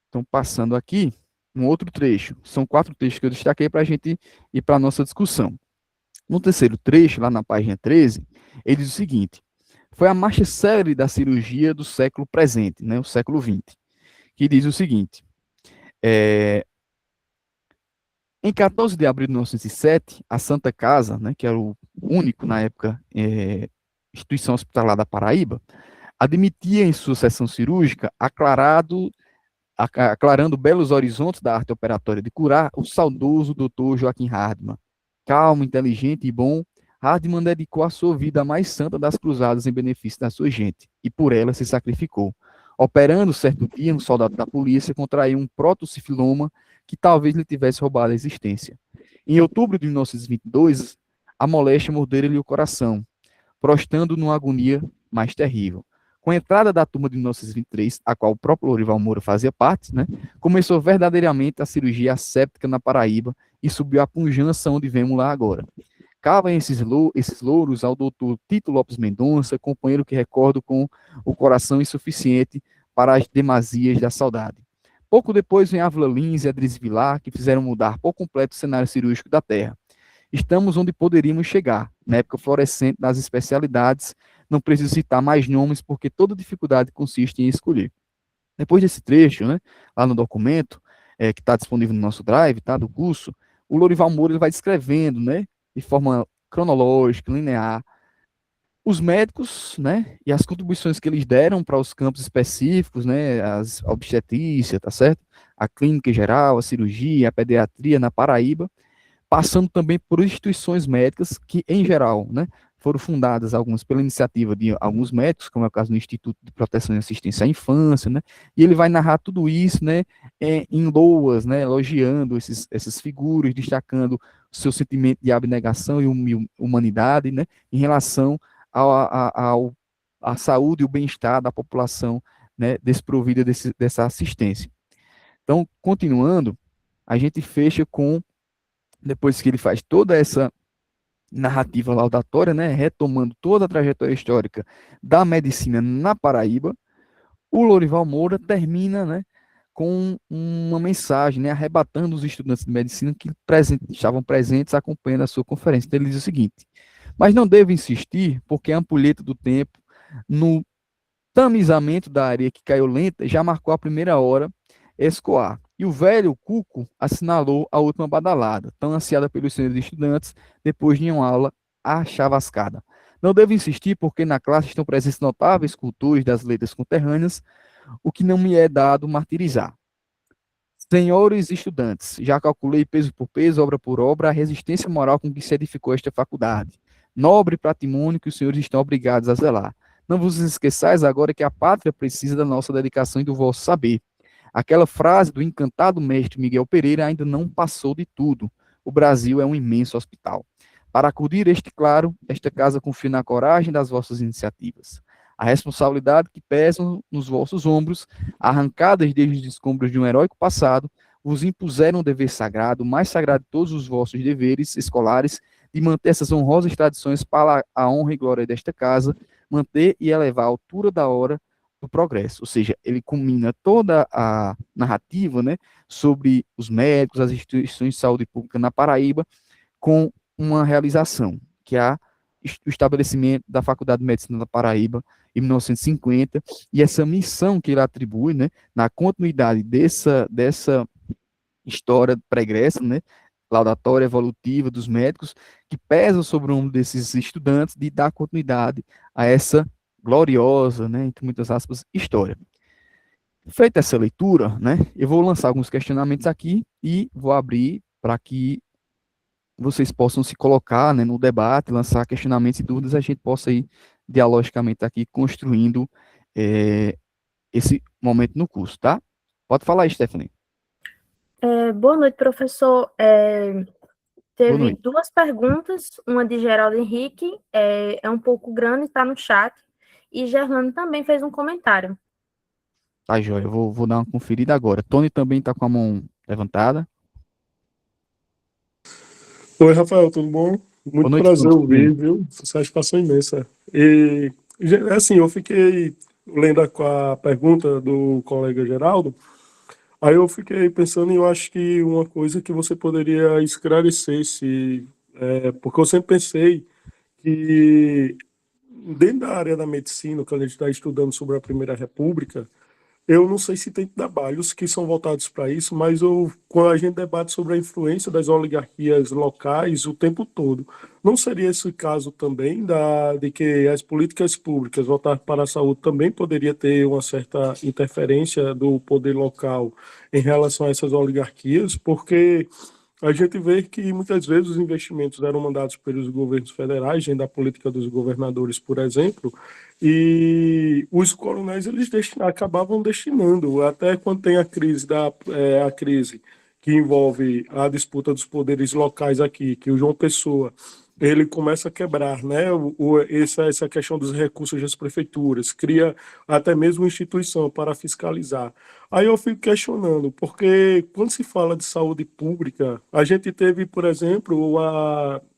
Então, passando aqui, um outro trecho. São 4 trechos que eu destaquei para a gente ir para a nossa discussão. No terceiro trecho, lá na página 13, ele diz o seguinte: foi a marcha célere da cirurgia do século presente, né, o século XX, que diz o seguinte: em 14 de abril de 1907, a Santa Casa, né, que era o único na época instituição hospitalar da Paraíba, admitia em sua sessão cirúrgica aclarando belos horizontes da arte operatória de curar, o saudoso Dr. Joaquim Hardman. Calmo, inteligente e bom, Hardman dedicou a sua vida à mais santa das cruzadas em benefício da sua gente, e por ela se sacrificou. Operando certo dia, um soldado da polícia contraiu um protocifiloma que talvez lhe tivesse roubado a existência. Em outubro de 1922, a moléstia mordera-lhe o coração, prostrando numa agonia mais terrível. Com a entrada da turma de 1923, a qual o próprio Lourival Moura fazia parte, né, começou verdadeiramente a cirurgia asséptica na Paraíba e subiu a pujança onde vemos lá agora. Cavem esses louros ao doutor Tito Lopes Mendonça, companheiro que recordo com o coração insuficiente para as demasias da saudade. Pouco depois vem Ávila Lins e Adris Vilar, que fizeram mudar por completo o cenário cirúrgico da Terra. Estamos onde poderíamos chegar, na época florescente das especialidades, não preciso citar mais nomes, porque toda dificuldade consiste em escolher. Depois desse trecho, né, lá no documento, que está disponível no nosso drive, tá, do curso, o Lorival Moura ele vai descrevendo, né, de forma cronológica, linear, os médicos, né, e as contribuições que eles deram para os campos específicos, né, as obstetrícia, tá certo? A clínica em geral, a cirurgia, a pediatria na Paraíba, passando também por instituições médicas que, em geral, né, foram fundadas algumas pela iniciativa de alguns médicos, como é o caso do Instituto de Proteção e Assistência à Infância, né, e ele vai narrar tudo isso, né, em loas, né, elogiando essas figuras, destacando o seu sentimento de abnegação e humanidade, né, em relação à saúde e o bem-estar da população, né, desprovida dessa assistência. Então, continuando, a gente fecha com, depois que ele faz toda essa narrativa laudatória, né, retomando toda a trajetória histórica da medicina na Paraíba, o Lorival Moura termina, né, com uma mensagem, né, arrebatando os estudantes de medicina que estavam presentes acompanhando a sua conferência. Então, ele diz o seguinte: mas não devo insistir, porque a ampulheta do tempo, no tamizamento da areia que caiu lenta, já marcou a primeira hora escoar. E o velho Cuco assinalou a última badalada, tão ansiada pelos senhores estudantes, depois de uma aula achavascada. Não devo insistir, porque na classe estão presentes notáveis cultores das letras conterrâneas, o que não me é dado martirizar. Senhores estudantes, já calculei peso por peso, obra por obra, a resistência moral com que se edificou esta faculdade. Nobre patrimônio que os senhores estão obrigados a zelar. Não vos esqueçais agora que a pátria precisa da nossa dedicação e do vosso saber. Aquela frase do encantado mestre Miguel Pereira ainda não passou de tudo. O Brasil é um imenso hospital. Para acudir este claro, esta casa confia na coragem das vossas iniciativas. A responsabilidade que pesa nos vossos ombros, arrancadas desde os escombros de um heróico passado, vos impuseram um dever sagrado, o mais sagrado de todos os vossos deveres escolares, de manter essas honrosas tradições para a honra e glória desta casa, manter e elevar a altura da hora do progresso. Ou seja, ele culmina toda a narrativa, né, sobre os médicos, as instituições de saúde pública na Paraíba, com uma realização, que é o estabelecimento da Faculdade de Medicina da Paraíba em 1950, e essa missão que ele atribui, né, na continuidade dessa história pregressa, né, laudatória evolutiva dos médicos, que pesa sobre o ombro desses estudantes de dar continuidade a essa gloriosa, né, entre muitas aspas, história. Feita essa leitura, né, eu vou lançar alguns questionamentos aqui e vou abrir para que vocês possam se colocar, né, no debate, lançar questionamentos e dúvidas, a gente possa ir dialogicamente aqui construindo esse momento no curso, tá? Pode falar aí, Stephanie. Boa noite, professor. Boa Teve noite. duas perguntas, uma de Geraldo Henrique, é um pouco grande, está no chat, e Gerlando também fez um comentário. Tá, joia, eu vou dar uma conferida agora. Tony também está com a mão levantada. Oi, Rafael, tudo bom? Boa Muito noite, prazer Tony, tudo ouvir, bem? viu? Satisfação imensa. E, assim, eu fiquei lendo a pergunta do colega Geraldo, aí eu fiquei pensando e eu acho que uma coisa que você poderia esclarecer, porque eu sempre pensei que dentro da área da medicina, quando a gente está estudando sobre a Primeira República, eu não sei se tem trabalhos que são voltados para isso, mas quando a gente debate sobre a influência das oligarquias locais o tempo todo, não seria esse o caso também de que as políticas públicas voltadas para a saúde também poderia ter uma certa interferência do poder local em relação a essas oligarquias? Porque a gente vê que muitas vezes os investimentos eram mandados pelos governos federais, dentro da política dos governadores, por exemplo, e os coronéis eles acabavam destinando, até quando tem a crise que envolve a disputa dos poderes locais aqui, que o João Pessoa ele começa a quebrar, né, essa questão dos recursos das prefeituras, cria até mesmo instituição para fiscalizar. Aí eu fico questionando, porque quando se fala de saúde pública, a gente teve, por exemplo,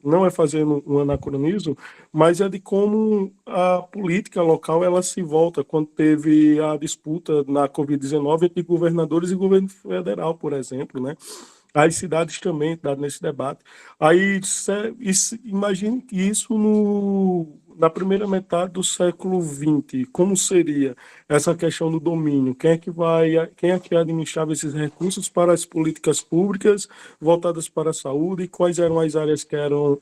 não é fazendo um anacronismo, mas é de como a política local ela se volta quando teve a disputa na Covid-19 entre governadores e governo federal, por exemplo, né? As cidades também entraram nesse debate. Aí, imagine que isso na primeira metade do século XX, como seria essa questão do domínio? Quem é que administrava esses recursos para as políticas públicas voltadas para a saúde e quais eram as áreas que eram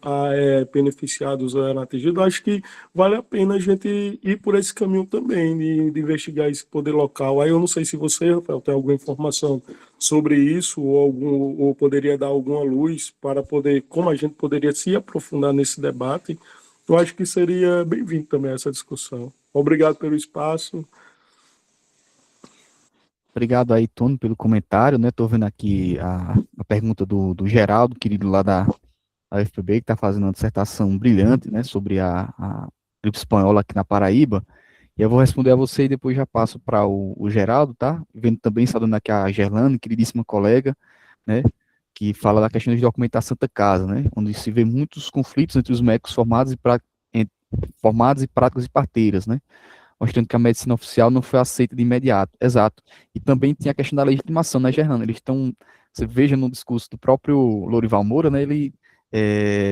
beneficiadas ou eram atingidas? Acho que vale a pena a gente ir por esse caminho também, de investigar esse poder local. Aí eu não sei se você, Rafael, tem alguma informação sobre isso ou poderia dar alguma luz para poder, como a gente poderia se aprofundar nesse debate. Eu acho que seria bem-vindo também essa discussão. Obrigado pelo espaço. Obrigado aí, Tony, pelo comentário, né? Tô vendo aqui a pergunta do Geraldo, querido lá da UFPB, que está fazendo uma dissertação brilhante, né, sobre a gripe espanhola aqui na Paraíba. E eu vou responder a você e depois já passo para o Geraldo, tá? Vendo também, saudando aqui a Gerlane, queridíssima colega, né? Que fala da questão de documentar a Santa Casa, né? Onde se vê muitos conflitos entre os médicos formados e práticos e parteiras, né? Mostrando que a medicina oficial não foi aceita de imediato. Exato. E também tem a questão da legitimação, né, Gerlane? Eles estão, você veja no discurso do próprio Lorival Moura, né? Ele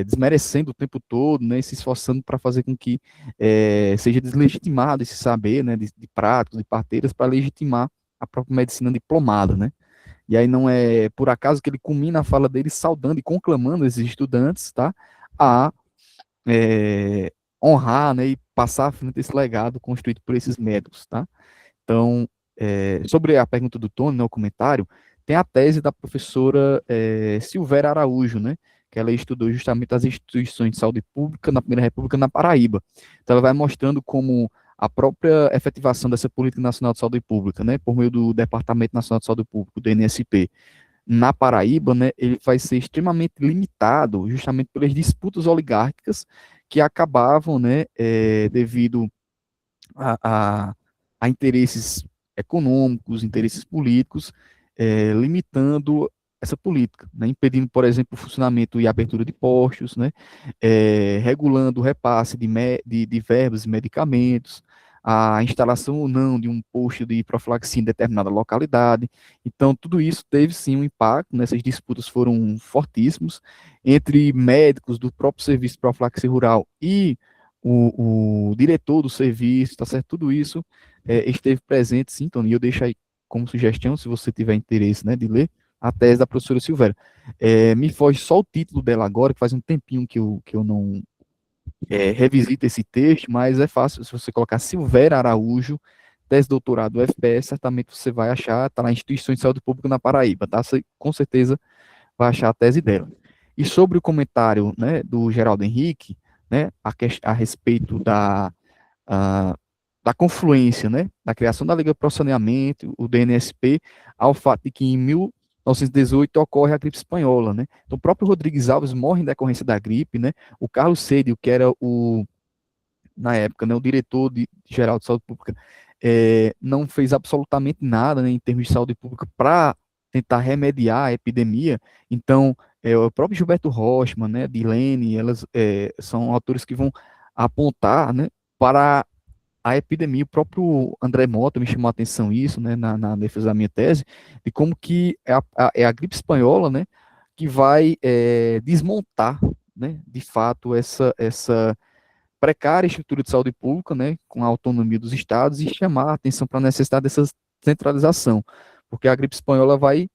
desmerecendo o tempo todo, né, se esforçando para fazer com que seja deslegitimado esse saber, né, de práticos, de parteiras, para legitimar a própria medicina diplomada, né. E aí não é por acaso que ele culmina a fala dele saudando e conclamando esses estudantes, tá, a honrar, né, e passar à frente esse legado construído por esses médicos, tá. Então, sobre a pergunta do Tony, né, o comentário, tem a tese da professora Silvéria Araújo, né, que ela estudou justamente as instituições de saúde pública na Primeira República na Paraíba. Então, ela vai mostrando como a própria efetivação dessa Política Nacional de Saúde Pública, né, por meio do Departamento Nacional de Saúde Pública, do DNSP, na Paraíba, né, ele vai ser extremamente limitado justamente pelas disputas oligárquicas que acabavam, né, devido a, a interesses econômicos, interesses políticos, limitando essa política, né, impedindo, por exemplo, o funcionamento e abertura de postos, né, regulando o repasse de verbas e medicamentos, a instalação ou não de um posto de profilaxia em determinada localidade. Então, tudo isso teve sim um impacto, né, essas disputas foram fortíssimos entre médicos do próprio serviço de profilaxia rural e o diretor do serviço, tá certo? Tudo isso esteve presente, sim, Tony, e eu deixo aí como sugestão, se você tiver interesse, né, de ler, a tese da professora Silvéria. Me foge só o título dela agora, que faz um tempinho que eu não revisito esse texto, mas é fácil, se você colocar Silvéria Araújo, tese de doutorado UFPS, certamente você vai achar, tá na Instituição de Saúde Pública na Paraíba, tá? Você, com certeza vai achar a tese dela. E sobre o comentário, né, do Geraldo Henrique, né, a respeito a, da confluência, né, da criação da Liga para o Saneamento, o DNSP, ao fato de que em 1918 ocorre a gripe espanhola, né? Então, o próprio Rodrigues Alves morre em decorrência da gripe, né? O Carlos Cédio, que era na época, né, o diretor geral de saúde pública, não fez absolutamente nada, né, em termos de saúde pública para tentar remediar a epidemia. Então, o próprio Gilberto Rochman, né, Dilene, elas são autores que vão apontar, né, para a epidemia. O próprio André Mota me chamou a atenção isso, né, na defesa da minha tese, de como que é a gripe espanhola, né, que vai desmontar, né, de fato, essa precária estrutura de saúde pública, né, com a autonomia dos estados, e chamar a atenção para a necessidade dessa centralização, porque a gripe espanhola vai,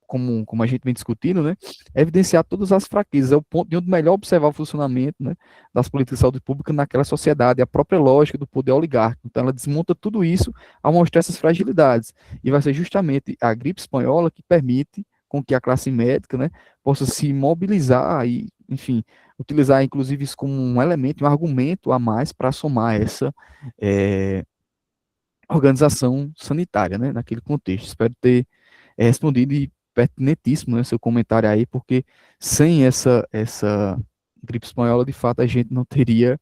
como a gente vem discutindo, né, evidenciar todas as fraquezas, é o ponto de onde melhor observar o funcionamento, né, das políticas de saúde pública naquela sociedade, a própria lógica do poder oligárquico. Então, ela desmonta tudo isso ao mostrar essas fragilidades, e vai ser justamente a gripe espanhola que permite com que a classe médica, né, possa se mobilizar e, enfim, utilizar inclusive isso como um elemento, um argumento a mais para somar essa organização sanitária, né, naquele contexto. Espero ter respondido e pertinentíssimo, né, seu comentário aí, porque sem essa gripe espanhola, de fato, a gente não teria,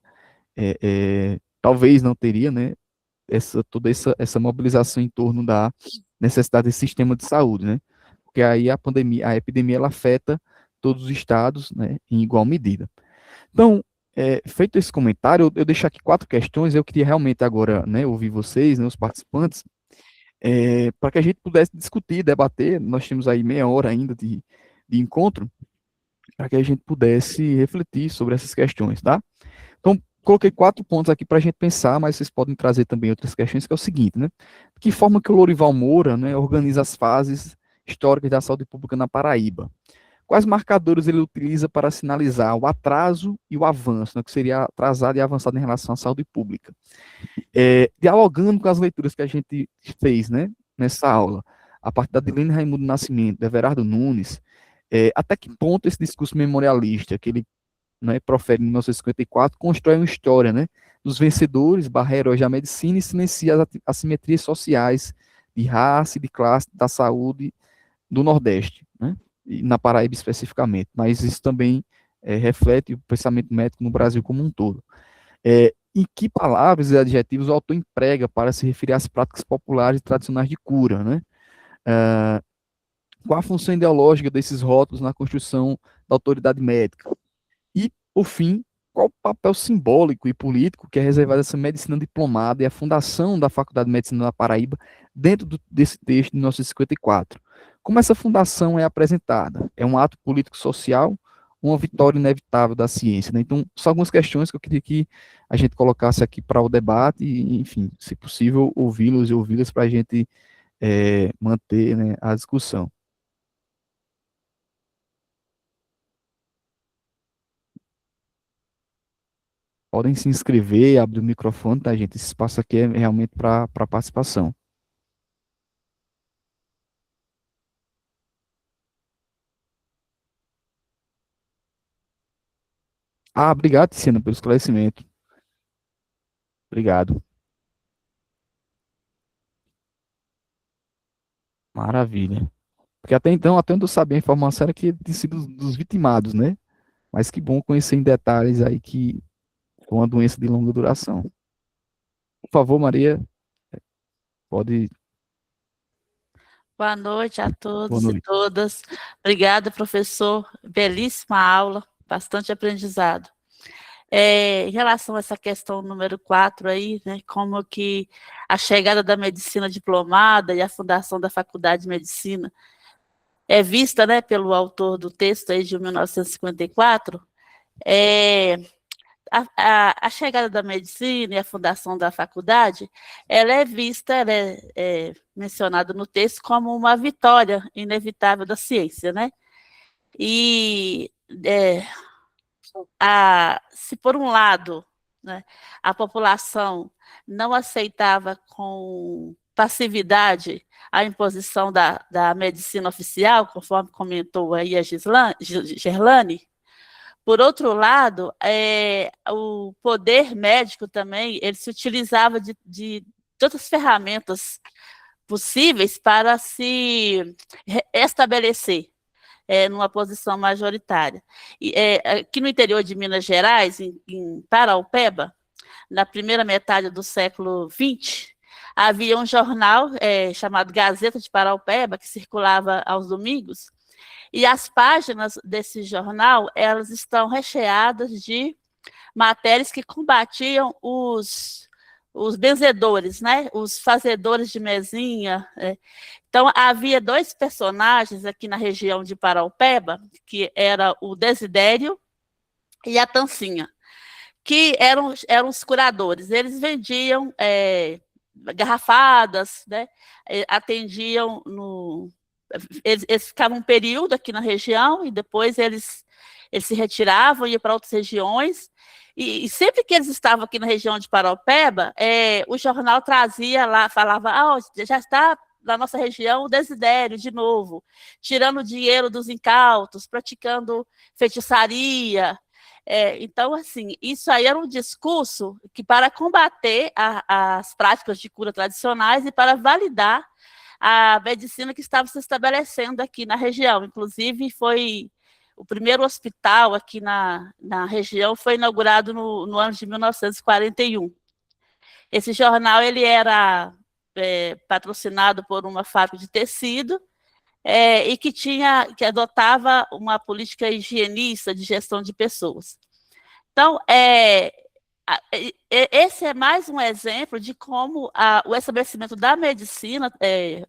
talvez não teria, né, toda essa mobilização em torno da necessidade desse sistema de saúde, né? Porque aí a epidemia, ela afeta todos os estados, né, em igual medida. Então, feito esse comentário, eu deixo aqui 4 questões, eu queria realmente agora, né, ouvir vocês, né, os participantes, para que a gente pudesse discutir, debater, nós temos aí meia hora ainda de encontro, para que a gente pudesse refletir sobre essas questões, tá? Então, coloquei 4 pontos aqui para a gente pensar, mas vocês podem trazer também outras questões, que é o seguinte, né? De que forma que o Lourival Moura, né, organiza as fases históricas da saúde pública na Paraíba? Quais marcadores ele utiliza para sinalizar o atraso e o avanço, né, que seria atrasado e avançado em relação à saúde pública? Dialogando com as leituras que a gente fez, né, nessa aula, a partir da Adilene Raimundo Nascimento, de Everardo Nunes, até que ponto esse discurso memorialista que ele, né, profere em 1954 constrói uma história, né, dos vencedores, heróis da medicina, e silencia as assimetrias sociais de raça e de classe da saúde do Nordeste, né, e na Paraíba especificamente, mas isso também reflete o pensamento médico no Brasil como um todo. Em que palavras e adjetivos o autor emprega para se referir às práticas populares e tradicionais de cura, né? Qual a função ideológica desses rótulos na construção da autoridade médica? E, por fim, qual o papel simbólico e político que é reservado a essa medicina diplomada e a fundação da Faculdade de Medicina da Paraíba dentro desse texto de 1954? Como essa fundação é apresentada? É um ato político-social, uma vitória inevitável da ciência, né? Então, são algumas questões que eu queria que a gente colocasse aqui para o debate e, enfim, se possível, ouvi-los e ouvi-las para a gente manter, né, a discussão. Podem se inscrever, abrir o microfone, tá, gente? Esse espaço aqui é realmente para participação. Ah, obrigado, Tiziana, pelo esclarecimento. Obrigado. Maravilha. Porque até então, até onde eu sabia, a informação era que tinha sido dos vitimados, né? Mas que bom conhecer em detalhes aí que foi uma doença de longa duração. Por favor, Maria, pode. Boa noite a Boa todos e noite. todas. Obrigada, professor. Belíssima aula, bastante aprendizado. Em relação a essa questão número 4 aí, né, como que a chegada da medicina diplomada e a fundação da Faculdade de Medicina é vista, né, pelo autor do texto aí de 1954, a chegada da medicina e a fundação da faculdade, ela é vista, ela é mencionada no texto como uma vitória inevitável da ciência, né? E se por um lado, né, a população não aceitava com passividade a imposição da medicina oficial, conforme comentou aí a Gerlane, por outro lado, o poder médico também, ele se utilizava de todas as ferramentas possíveis para se estabelecer numa posição majoritária. E, aqui no interior de Minas Gerais, em Paraupeba, na primeira metade do século XX, havia um jornal chamado Gazeta de Paraupeba, que circulava aos domingos, e as páginas desse jornal, elas estão recheadas de matérias que combatiam os benzedores, né? Os fazedores de mesinha. Então, havia 2 personagens aqui na região de Paraupeba, que era o Desidério e a Tancinha, que eram os curadores. Eles vendiam garrafadas, né? Atendiam eles ficavam um período aqui na região e depois eles se retiravam, iam para outras regiões, e sempre que eles estavam aqui na região de Paraupeba, o jornal trazia lá, falava, já está na nossa região o Desidério de novo, tirando dinheiro dos incautos, praticando feitiçaria. Então, assim, isso aí era um discurso que, para combater as práticas de cura tradicionais e para validar a medicina que estava se estabelecendo aqui na região. Inclusive, foi O primeiro hospital aqui na região foi inaugurado no ano de 1941. Esse jornal ele era patrocinado por uma fábrica de tecido e que adotava uma política higienista de gestão de pessoas. Então, esse é mais um exemplo de como o estabelecimento da medicina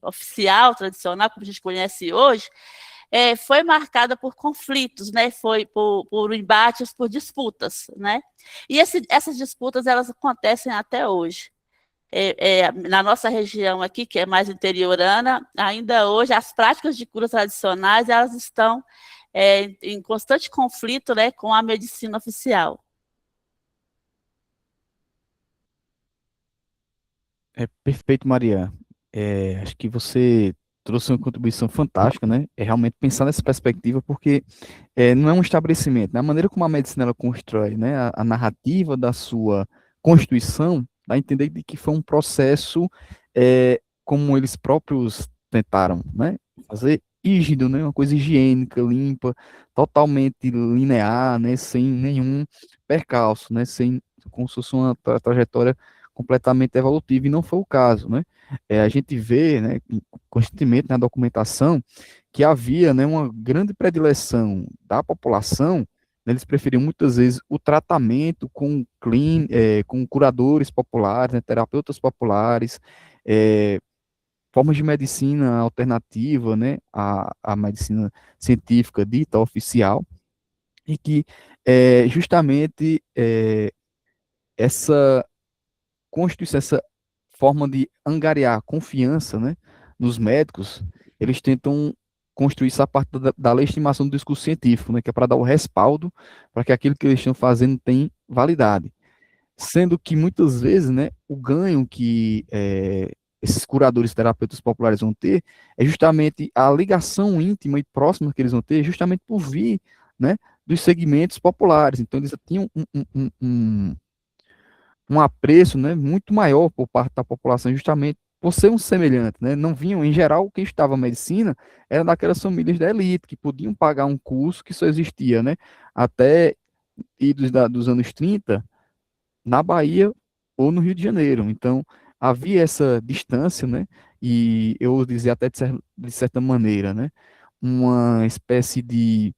oficial, tradicional, como a gente conhece hoje, foi marcada por conflitos, né? Foi por embates, por disputas, né? E essas disputas elas acontecem até hoje. Na nossa região aqui, que é mais interiorana, ainda hoje as práticas de cura tradicionais elas estão em constante conflito, né, com a medicina oficial. Perfeito, Maria. Acho que você trouxe uma contribuição fantástica, né? É realmente pensar nessa perspectiva, porque não é um estabelecimento, né? A maneira como a medicina ela constrói, né? A narrativa da sua constituição, dá a entender de que foi um processo, como eles próprios tentaram, né? Fazer rígido, né? Uma coisa higiênica, limpa, totalmente linear, né? Sem nenhum percalço, né? Como se fosse uma trajetória completamente evolutiva, e não foi o caso, né? A gente vê, né, constantemente na documentação que havia, né, uma grande predileção da população, né, eles preferiam muitas vezes o tratamento com curadores populares, né, terapeutas populares, formas de medicina alternativa, né, à medicina científica dita oficial, e que justamente essa constituição, essa forma de angariar confiança, né, nos médicos, eles tentam construir isso a partir da legitimação do discurso científico, né, que é para dar o respaldo para que aquilo que eles estão fazendo tem validade. Sendo que muitas vezes, né, o ganho que esses curadores e terapeutas populares vão ter é justamente a ligação íntima e próxima que eles vão ter, justamente por vir, né, dos segmentos populares. Então, eles tinham um apreço, né, muito maior por parte da população, justamente por ser um semelhante, né? Não vinham, em geral, quem estudava medicina era daquelas famílias da elite, que podiam pagar um curso que só existia, né, até idos dos anos 30, na Bahia ou no Rio de Janeiro. Então, havia essa distância, né, e eu vou dizer até de certa maneira, né, uma espécie de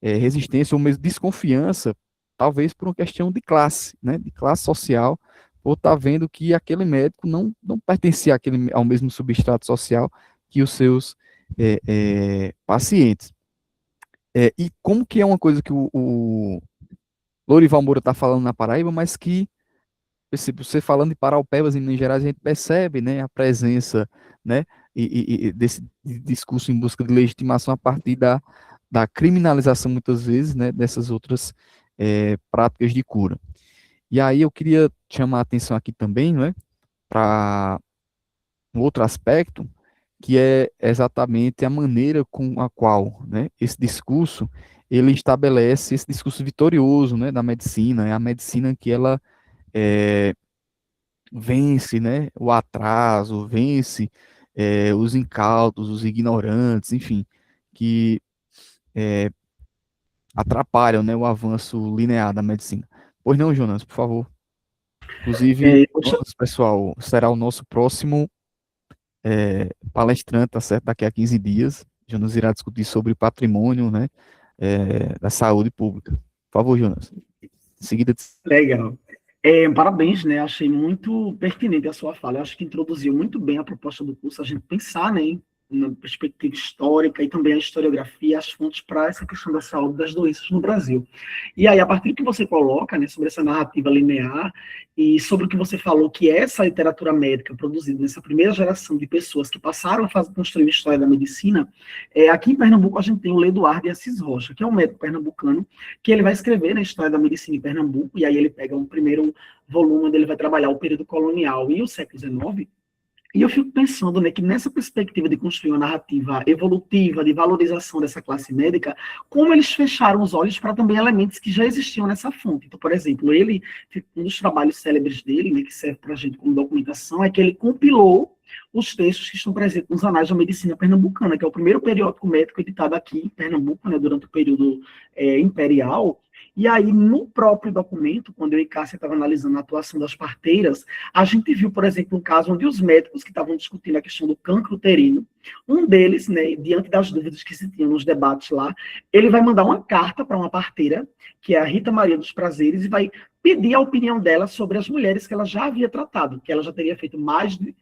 resistência ou mesmo desconfiança, talvez por uma questão de classe, né, de classe social, ou tá vendo que aquele médico não pertencia ao mesmo substrato social que os seus pacientes. E como que é uma coisa que o Lourival Moura está falando na Paraíba, mas que você falando de Paraupebas em Minas Gerais, a gente percebe, né, a presença, né, e desse discurso em busca de legitimação a partir da criminalização, muitas vezes, né, dessas outras práticas de cura. E aí eu queria chamar a atenção aqui também, né, para um outro aspecto, que é exatamente a maneira com a qual, né, esse discurso, ele estabelece esse discurso vitorioso, né, da medicina, é a medicina que ela vence, né, o atraso, vence os incautos, os ignorantes, enfim, que atrapalham, né, o avanço linear da medicina. Pois não, Jonas, por favor. Inclusive, Jonas, pessoal, será o nosso próximo palestrante, tá certo? Daqui a 15 dias. Jonas irá discutir sobre patrimônio, né, da saúde pública. Por favor, Jonas. Em seguida. Legal. Parabéns, né? Achei muito pertinente a sua fala. Eu acho que introduziu muito bem a proposta do curso, a gente pensar, né, na perspectiva histórica e também a historiografia, as fontes para essa questão da saúde das doenças no Brasil. E aí, a partir do que você coloca, né, sobre essa narrativa linear e sobre o que você falou, que essa literatura médica produzida nessa primeira geração de pessoas que passaram a construir a história da medicina, aqui em Pernambuco a gente tem o Leduardo de Assis Rocha, que é um médico pernambucano, que ele vai escrever na história da medicina em Pernambuco, e aí ele pega um primeiro volume onde ele vai trabalhar o período colonial e o século XIX, E eu fico pensando, né, que nessa perspectiva de construir uma narrativa evolutiva, de valorização dessa classe médica, como eles fecharam os olhos para também elementos que já existiam nessa fonte. Então, por exemplo, um dos trabalhos célebres dele, né, que serve para a gente como documentação, é que ele compilou os textos que estão presentes nos Anais da Medicina Pernambucana, que é o primeiro periódico médico editado aqui em Pernambuco, né, durante o período imperial. E aí, no próprio documento, quando eu e Cássia estavam analisando a atuação das parteiras, a gente viu, por exemplo, um caso onde os médicos que estavam discutindo a questão do cancro uterino, um deles, né, diante das dúvidas que se tinham nos debates lá, ele vai mandar uma carta para uma parteira, que é a Rita Maria dos Prazeres, e vai pedir a opinião dela sobre as mulheres que ela já havia tratado, que ela já teria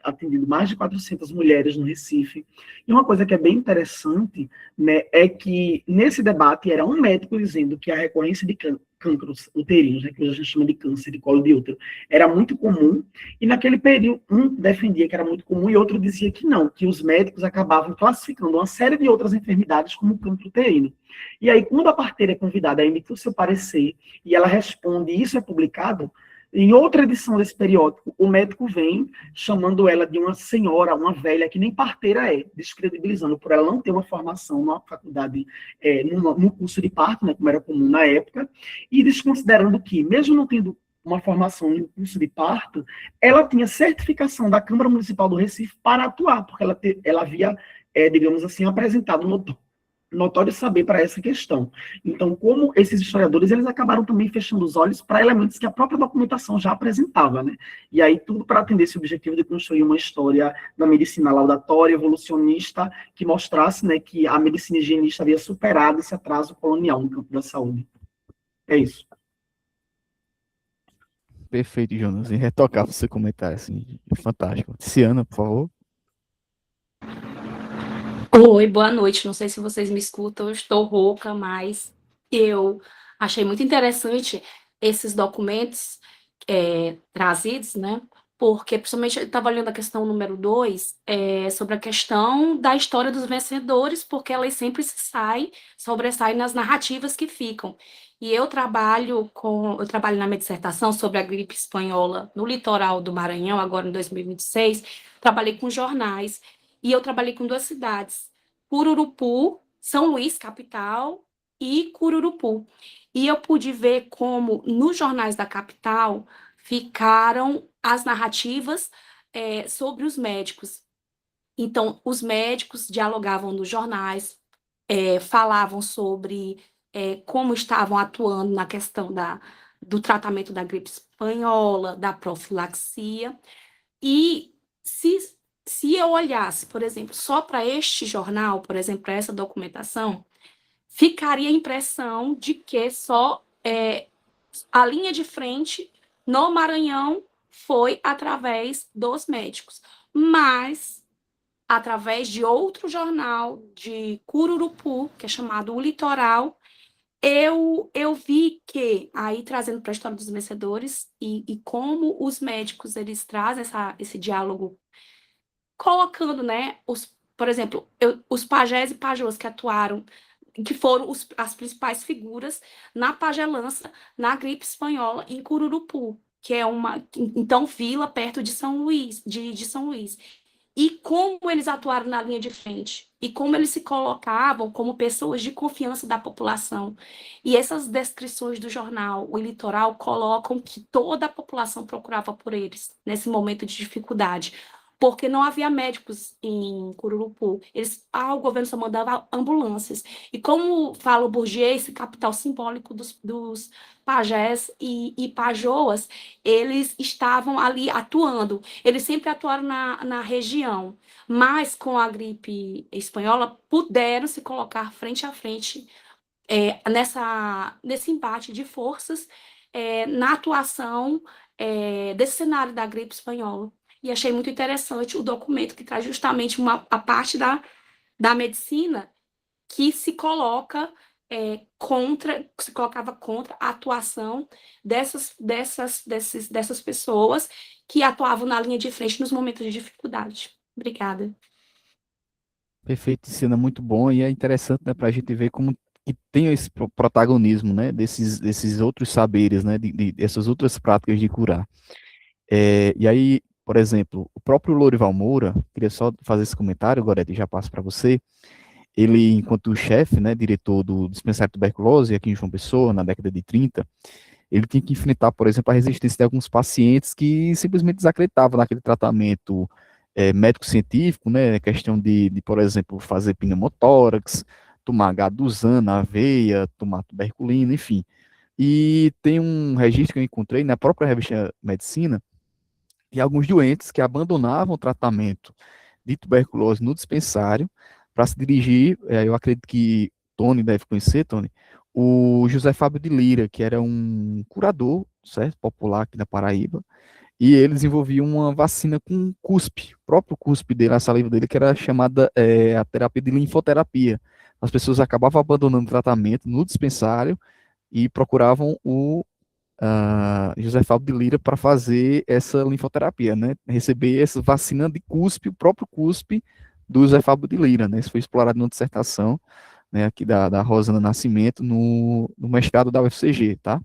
atendido mais de 400 mulheres no Recife. E uma coisa que é bem interessante, né, é que nesse debate era um médico dizendo que a recorrência de cânceres uterinos, né, que hoje a gente chama de câncer de colo de útero, era muito comum, e naquele período um defendia que era muito comum e outro dizia que não, que os médicos acabavam classificando uma série de outras enfermidades como cancro uterino. E aí, quando a parteira é convidada a emitir o seu parecer, e ela responde, e isso é publicado, em outra edição desse periódico, o médico vem chamando ela de uma senhora, uma velha, que nem parteira é, descredibilizando por ela não ter uma formação na faculdade, no curso de parto, né, como era comum na época, e desconsiderando que, mesmo não tendo uma formação no curso de parto, ela tinha certificação da Câmara Municipal do Recife para atuar, porque ela havia, digamos assim, apresentado notório saber para essa questão. Então, como esses historiadores, eles acabaram também fechando os olhos para elementos que a própria documentação já apresentava, né? E aí tudo para atender esse objetivo de construir uma história da medicina laudatória, evolucionista, que mostrasse, né, que a medicina higienista havia superado esse atraso colonial no campo da saúde. É isso. Perfeito, Jonas. Irretocável você comentar, assim, fantástico. Tiziana, por favor. Oi, boa noite. Não sei se vocês me escutam, eu estou rouca, mas eu achei muito interessante esses documentos trazidos, né? Porque, principalmente, eu estava olhando a questão número 2, sobre a questão da história dos vencedores, porque elas sempre sobressaem nas narrativas que ficam. E eu trabalho na minha dissertação sobre a gripe espanhola no litoral do Maranhão, agora em 2026, trabalhei com jornais, e eu trabalhei com 2 cidades, Cururupu, São Luís, capital, e Cururupu. E eu pude ver como, nos jornais da capital, ficaram as narrativas sobre os médicos. Então, os médicos dialogavam nos jornais, falavam sobre como estavam atuando na questão do tratamento da gripe espanhola, da profilaxia, e se eu olhasse, por exemplo, só para este jornal, por exemplo, para essa documentação, ficaria a impressão de que só a linha de frente no Maranhão foi através dos médicos. Mas, através de outro jornal de Cururupu, que é chamado O Litoral, eu vi que, aí trazendo para a história dos vencedores, e como os médicos eles trazem esse diálogo, colocando, né, por exemplo, os pajés e pajôs que atuaram, que foram as principais figuras na pagelança, na gripe espanhola, em Cururupu, que é então, vila perto de São Luís, de São Luís. E como eles atuaram na linha de frente, e como eles se colocavam como pessoas de confiança da população. E essas descrições do jornal, o Litoral, colocam que toda a população procurava por eles, nesse momento de dificuldade, porque não havia médicos em Cururupu. O governo só mandava ambulâncias. E como fala o Bourdieu, esse capital simbólico dos pajés e pajoas, eles estavam ali atuando. Eles sempre atuaram na região, mas com a gripe espanhola puderam se colocar frente a frente nesse embate de forças na atuação desse cenário da gripe espanhola. E achei muito interessante o documento que traz justamente a parte da medicina que se colocava contra a atuação dessas pessoas que atuavam na linha de frente nos momentos de dificuldade. Obrigada. Perfeito, Tiziana, muito bom. E é interessante, né, para a gente ver como que tem esse protagonismo, né, desses outros saberes, né, dessas outras práticas de curar. E aí, Por exemplo, o próprio Lorival Moura, queria só fazer esse comentário, Gorete, já passo para você. Ele, enquanto chefe, né, diretor do dispensário de tuberculose aqui em João Pessoa, na década de 30, ele tinha que enfrentar, por exemplo, a resistência de alguns pacientes que simplesmente desacreditavam naquele tratamento médico-científico, né, questão por exemplo, fazer pneumotórax, tomar H2AN na veia, tomar tuberculina, enfim. E tem um registro que eu encontrei na própria revista Medicina, de alguns doentes que abandonavam o tratamento de tuberculose no dispensário para se dirigir, eu acredito que Tony deve conhecer, Tony, o José Fábio de Lira, que era um curador, certo, popular aqui na Paraíba, e ele desenvolvia uma vacina com cuspe, o próprio cuspe dele, a saliva dele, que era chamada a terapia de linfoterapia. As pessoas acabavam abandonando o tratamento no dispensário e procuravam o José Fábio de Lira para fazer essa linfoterapia, né? Receber essa vacina de cuspe, o próprio cuspe do José Fábio de Lira, né? Isso foi explorado na dissertação, né, aqui da Rosana Nascimento, no mestrado da UFCG, tá?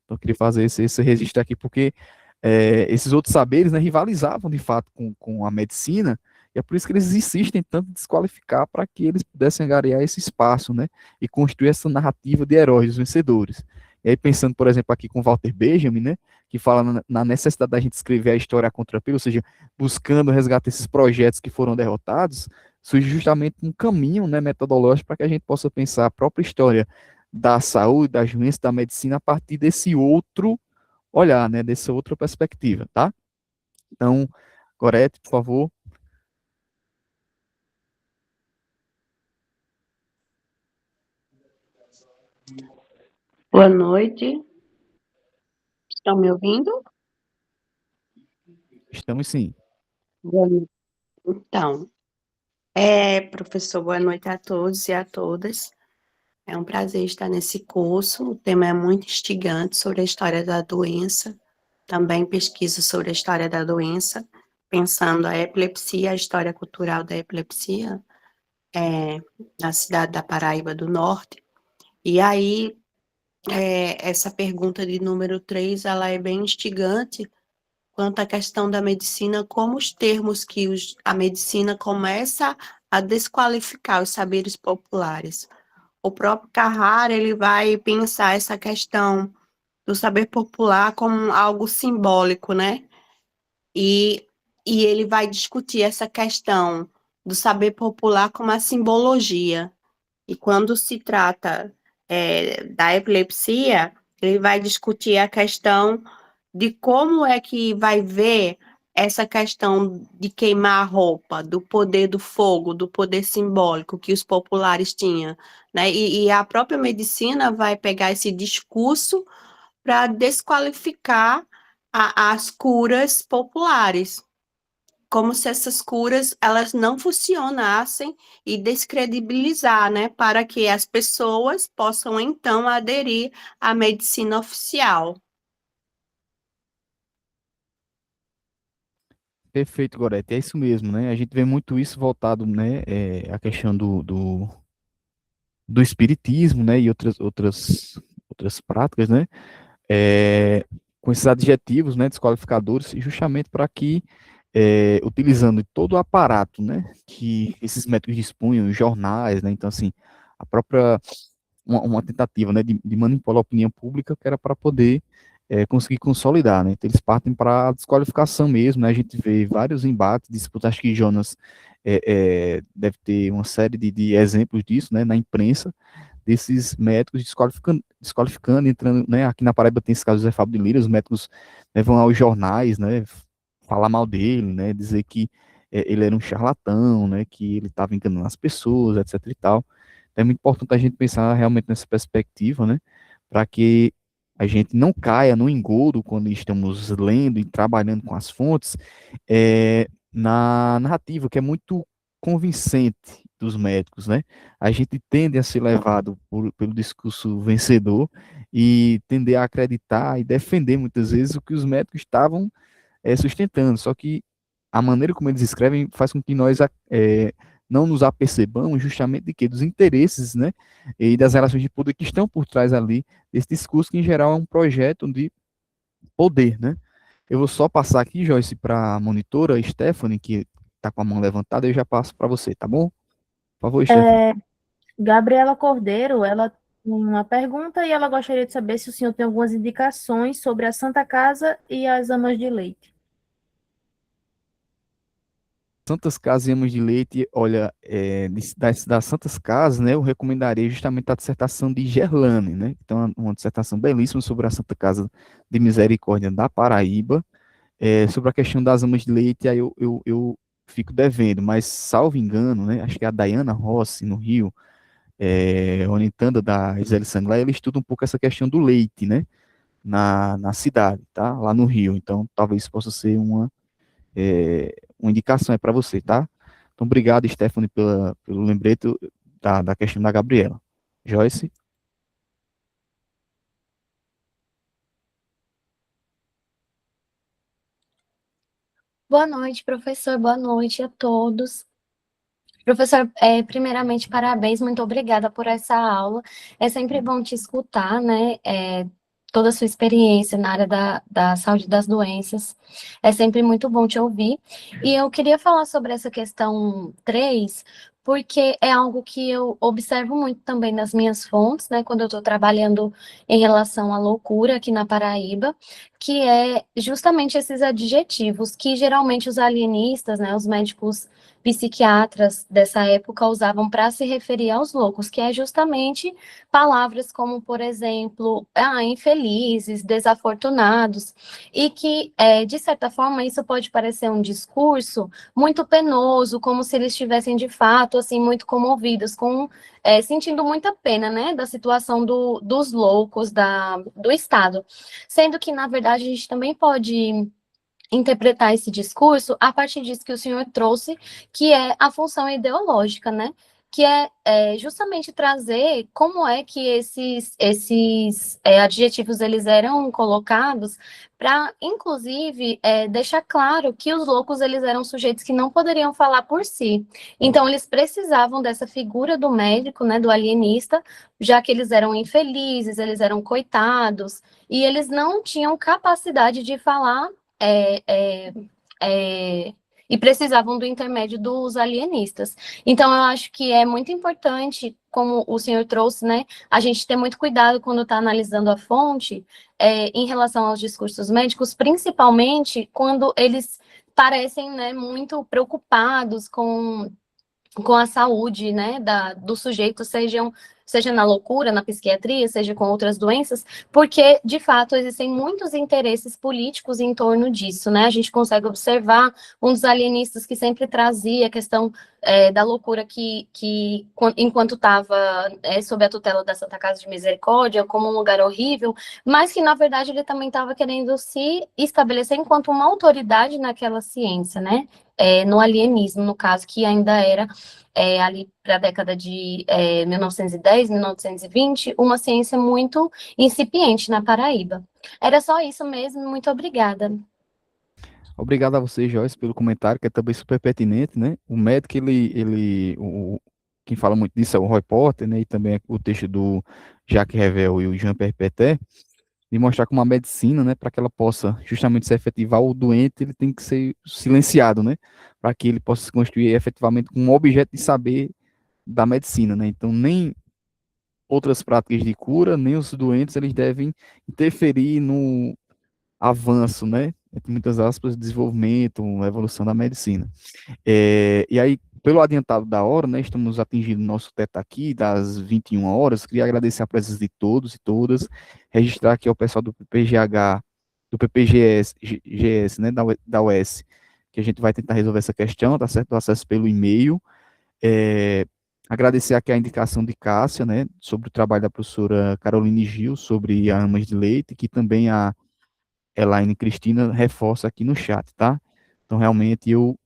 Então, eu queria fazer esse registro aqui, porque esses outros saberes, né, rivalizavam, de fato, com a medicina, e é por isso que eles insistem tanto em desqualificar para que eles pudessem angariar esse espaço, né, e construir essa narrativa de heróis, dos vencedores. E aí, pensando, por exemplo, aqui com Walter Benjamin, né, que fala na necessidade da gente escrever a história a contrapelo, ou seja, buscando resgatar esses projetos que foram derrotados, surge justamente um caminho, né, metodológico para que a gente possa pensar a própria história da saúde, das doenças, da medicina a partir desse outro olhar, né, dessa outra perspectiva, tá? Então, Gorete, por favor. Boa noite. Estão me ouvindo? Estamos sim. Boa noite. Então, professor, boa noite a todos e a todas. É um prazer estar nesse curso. O tema é muito instigante sobre a história da doença. Também pesquiso sobre a história da doença, pensando a epilepsia, a história cultural da epilepsia, na cidade da Paraíba do Norte. E aí, essa pergunta de número 3, ela é bem instigante, quanto à questão da medicina, como os termos que a medicina começa a desqualificar os saberes populares. O próprio Carrara, ele vai pensar essa questão do saber popular como algo simbólico, né? E ele vai discutir essa questão do saber popular como a simbologia. E quando se trata da epilepsia, ele vai discutir a questão de como é que vai ver essa questão de queimar a roupa, do poder do fogo, do poder simbólico que os populares tinham, né? E a própria medicina vai pegar esse discurso para desqualificar as curas populares, como se essas curas elas não funcionassem e descredibilizar, né, para que as pessoas possam então aderir à medicina oficial. Perfeito, Gorete. É isso mesmo, né? A gente vê muito isso voltado, né, a questão do espiritismo, né, e outras práticas, né, com esses adjetivos, né, desqualificadores, justamente para que, utilizando todo o aparato, né, que esses médicos dispunham, os jornais, né, então, assim, a própria, uma tentativa, né, de manipular a opinião pública, que era para poder conseguir consolidar, né, então eles partem para a desqualificação mesmo, né, a gente vê vários embates, disputas, acho que Jonas deve ter uma série de exemplos disso, né, na imprensa, desses médicos desqualificando, entrando, né, aqui na Paraíba tem esse caso do Zé Fábio de Lira, os médicos, né, vão aos jornais, né, falar mal dele, né, dizer que ele era um charlatão, né, que ele estava enganando as pessoas, etc e tal. Então é muito importante a gente pensar realmente nessa perspectiva, né, para que a gente não caia no engodo quando estamos lendo e trabalhando com as fontes, na narrativa, que é muito convincente dos médicos, né? A gente tende a ser levado pelo discurso vencedor e tender a acreditar e defender muitas vezes o que os médicos estavam sustentando. Só que a maneira como eles escrevem faz com que nós não nos apercebamos justamente de que dos interesses, né, e das relações de poder que estão por trás ali desse discurso que em geral é um projeto de poder, né? Eu vou só passar aqui, Joyce, para a monitora Stephanie, que está com a mão levantada, eu já passo para você, tá bom? Por favor, Stephanie. Gabriela Cordeiro, ela tem uma pergunta e ela gostaria de saber se o senhor tem algumas indicações sobre a Santa Casa e as Amas de Leite. Santas Casas e Amas de Leite, olha, das Santas Casas, né, eu recomendaria justamente a dissertação de Gerlane, né? Então, uma dissertação belíssima sobre a Santa Casa de Misericórdia da Paraíba. Sobre a questão das Amas de Leite, aí eu fico devendo, mas salvo engano, né, acho que é a Dayana Rossi, no Rio, orientanda da Gisele Sanglar, ela estuda um pouco essa questão do leite, né, na cidade, tá? Lá no Rio. Então, talvez possa ser uma indicação para você, tá? Então, obrigado, Stephanie, pelo lembrete da questão da Gabriela. Joyce? Boa noite, professor. Boa noite a todos. Professor, primeiramente, parabéns, muito obrigada por essa aula. É sempre bom te escutar, né? Toda a sua experiência na área da saúde das doenças. É sempre muito bom te ouvir. E eu queria falar sobre essa questão 3, porque é algo que eu observo muito também nas minhas fontes, né? Quando eu estou trabalhando em relação à loucura aqui na Paraíba, que é justamente esses adjetivos que geralmente os alienistas, né? Os médicos psiquiatras dessa época usavam para se referir aos loucos, que é justamente palavras como, por exemplo, infelizes, desafortunados, e que, de certa forma, isso pode parecer um discurso muito penoso, como se eles estivessem, de fato, assim, muito comovidos, sentindo muita pena, né, da situação dos loucos, do Estado. Sendo que, na verdade, a gente também pode interpretar esse discurso a partir disso que o senhor trouxe, que é a função ideológica, né? Que é justamente trazer como é que esses adjetivos eles eram colocados para, inclusive, deixar claro que os loucos eles eram sujeitos que não poderiam falar por si. Então, eles precisavam dessa figura do médico, né, do alienista, já que eles eram infelizes, eles eram coitados, e eles não tinham capacidade de falar é, é, e precisavam do intermédio dos alienistas. Então, eu acho que é muito importante, como o senhor trouxe, né, a gente ter muito cuidado quando está analisando a fonte em relação aos discursos médicos, principalmente quando eles parecem, né, muito preocupados com a saúde, né, do sujeito, seja na loucura, na psiquiatria, seja com outras doenças, porque, de fato, existem muitos interesses políticos em torno disso, né, a gente consegue observar um dos alienistas que sempre trazia a questão da loucura que enquanto estava sob a tutela da Santa Casa de Misericórdia, como um lugar horrível, mas que, na verdade, ele também estava querendo se estabelecer enquanto uma autoridade naquela ciência, né, no alienismo, no caso, que ainda era ali para a década de 1910, 1920, uma ciência muito incipiente na Paraíba. Era só isso mesmo, muito obrigada. Obrigado a você, Joyce, pelo comentário, que é também super pertinente, né? O médico, quem fala muito disso é o Roy Porter, né? E também o texto do Jacques Revel e o Jean-Pierre Petet, de mostrar como a medicina, né, para que ela possa justamente se efetivar, o doente ele tem que ser silenciado, né, para que ele possa se construir efetivamente como um objeto de saber da medicina, né. Então, nem outras práticas de cura, nem os doentes, eles devem interferir no avanço, né, entre muitas aspas, desenvolvimento, evolução da medicina. E aí, pelo adiantado da hora, né, estamos atingindo nosso teto aqui, das 21 horas, queria agradecer a presença de todos e todas, registrar aqui ao pessoal do PPGH, do PPGS, né, da UES, que a gente vai tentar resolver essa questão, tá certo? Do acesso pelo e-mail. Agradecer aqui a indicação de Cássia, né, sobre o trabalho da professora Caroline Gil, sobre a Amas de Leite, que também a Elaine Cristina reforça aqui no chat, tá? Então, realmente, eu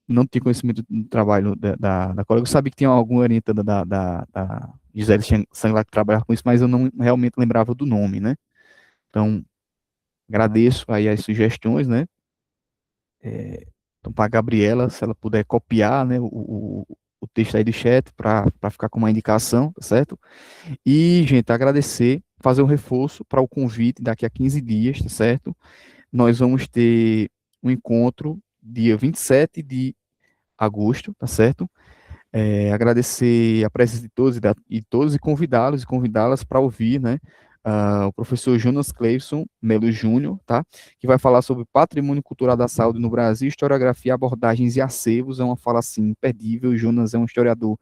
não tinha conhecimento do trabalho da colega. Eu sabia que tinha alguma orientada da Gisele Sanglar que trabalhava com isso, mas eu não realmente lembrava do nome, né? Então, agradeço aí as sugestões, né? Então, para a Gabriela, se ela puder copiar, né, o texto aí do chat para ficar com uma indicação, tá certo? E, gente, agradecer, fazer um reforço para o convite daqui a 15 dias, tá certo? nós vamos ter um encontro dia 27 de agosto, tá certo? Agradecer a presença de todos e todos e convidá-los e convidá-las para ouvir, né, o professor Jonas Cleison Melo Júnior, tá, que vai falar sobre patrimônio cultural da saúde no Brasil, historiografia, abordagens e acervos. É uma fala, assim, imperdível. O Jonas é um historiador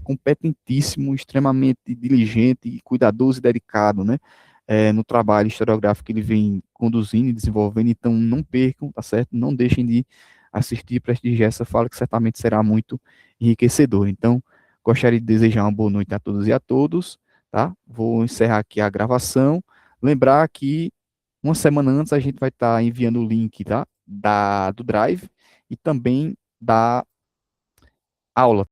competentíssimo, extremamente diligente, cuidadoso e dedicado, né, no trabalho historiográfico que ele vem conduzindo e desenvolvendo. Então, não percam, tá certo? Não deixem de assistir e prestigiar essa fala, que certamente será muito enriquecedor. Então, gostaria de desejar uma boa noite a todos e a todos, tá? Vou encerrar aqui a gravação. Lembrar que uma semana antes a gente vai estar enviando o link, tá? Do Drive e também da aula.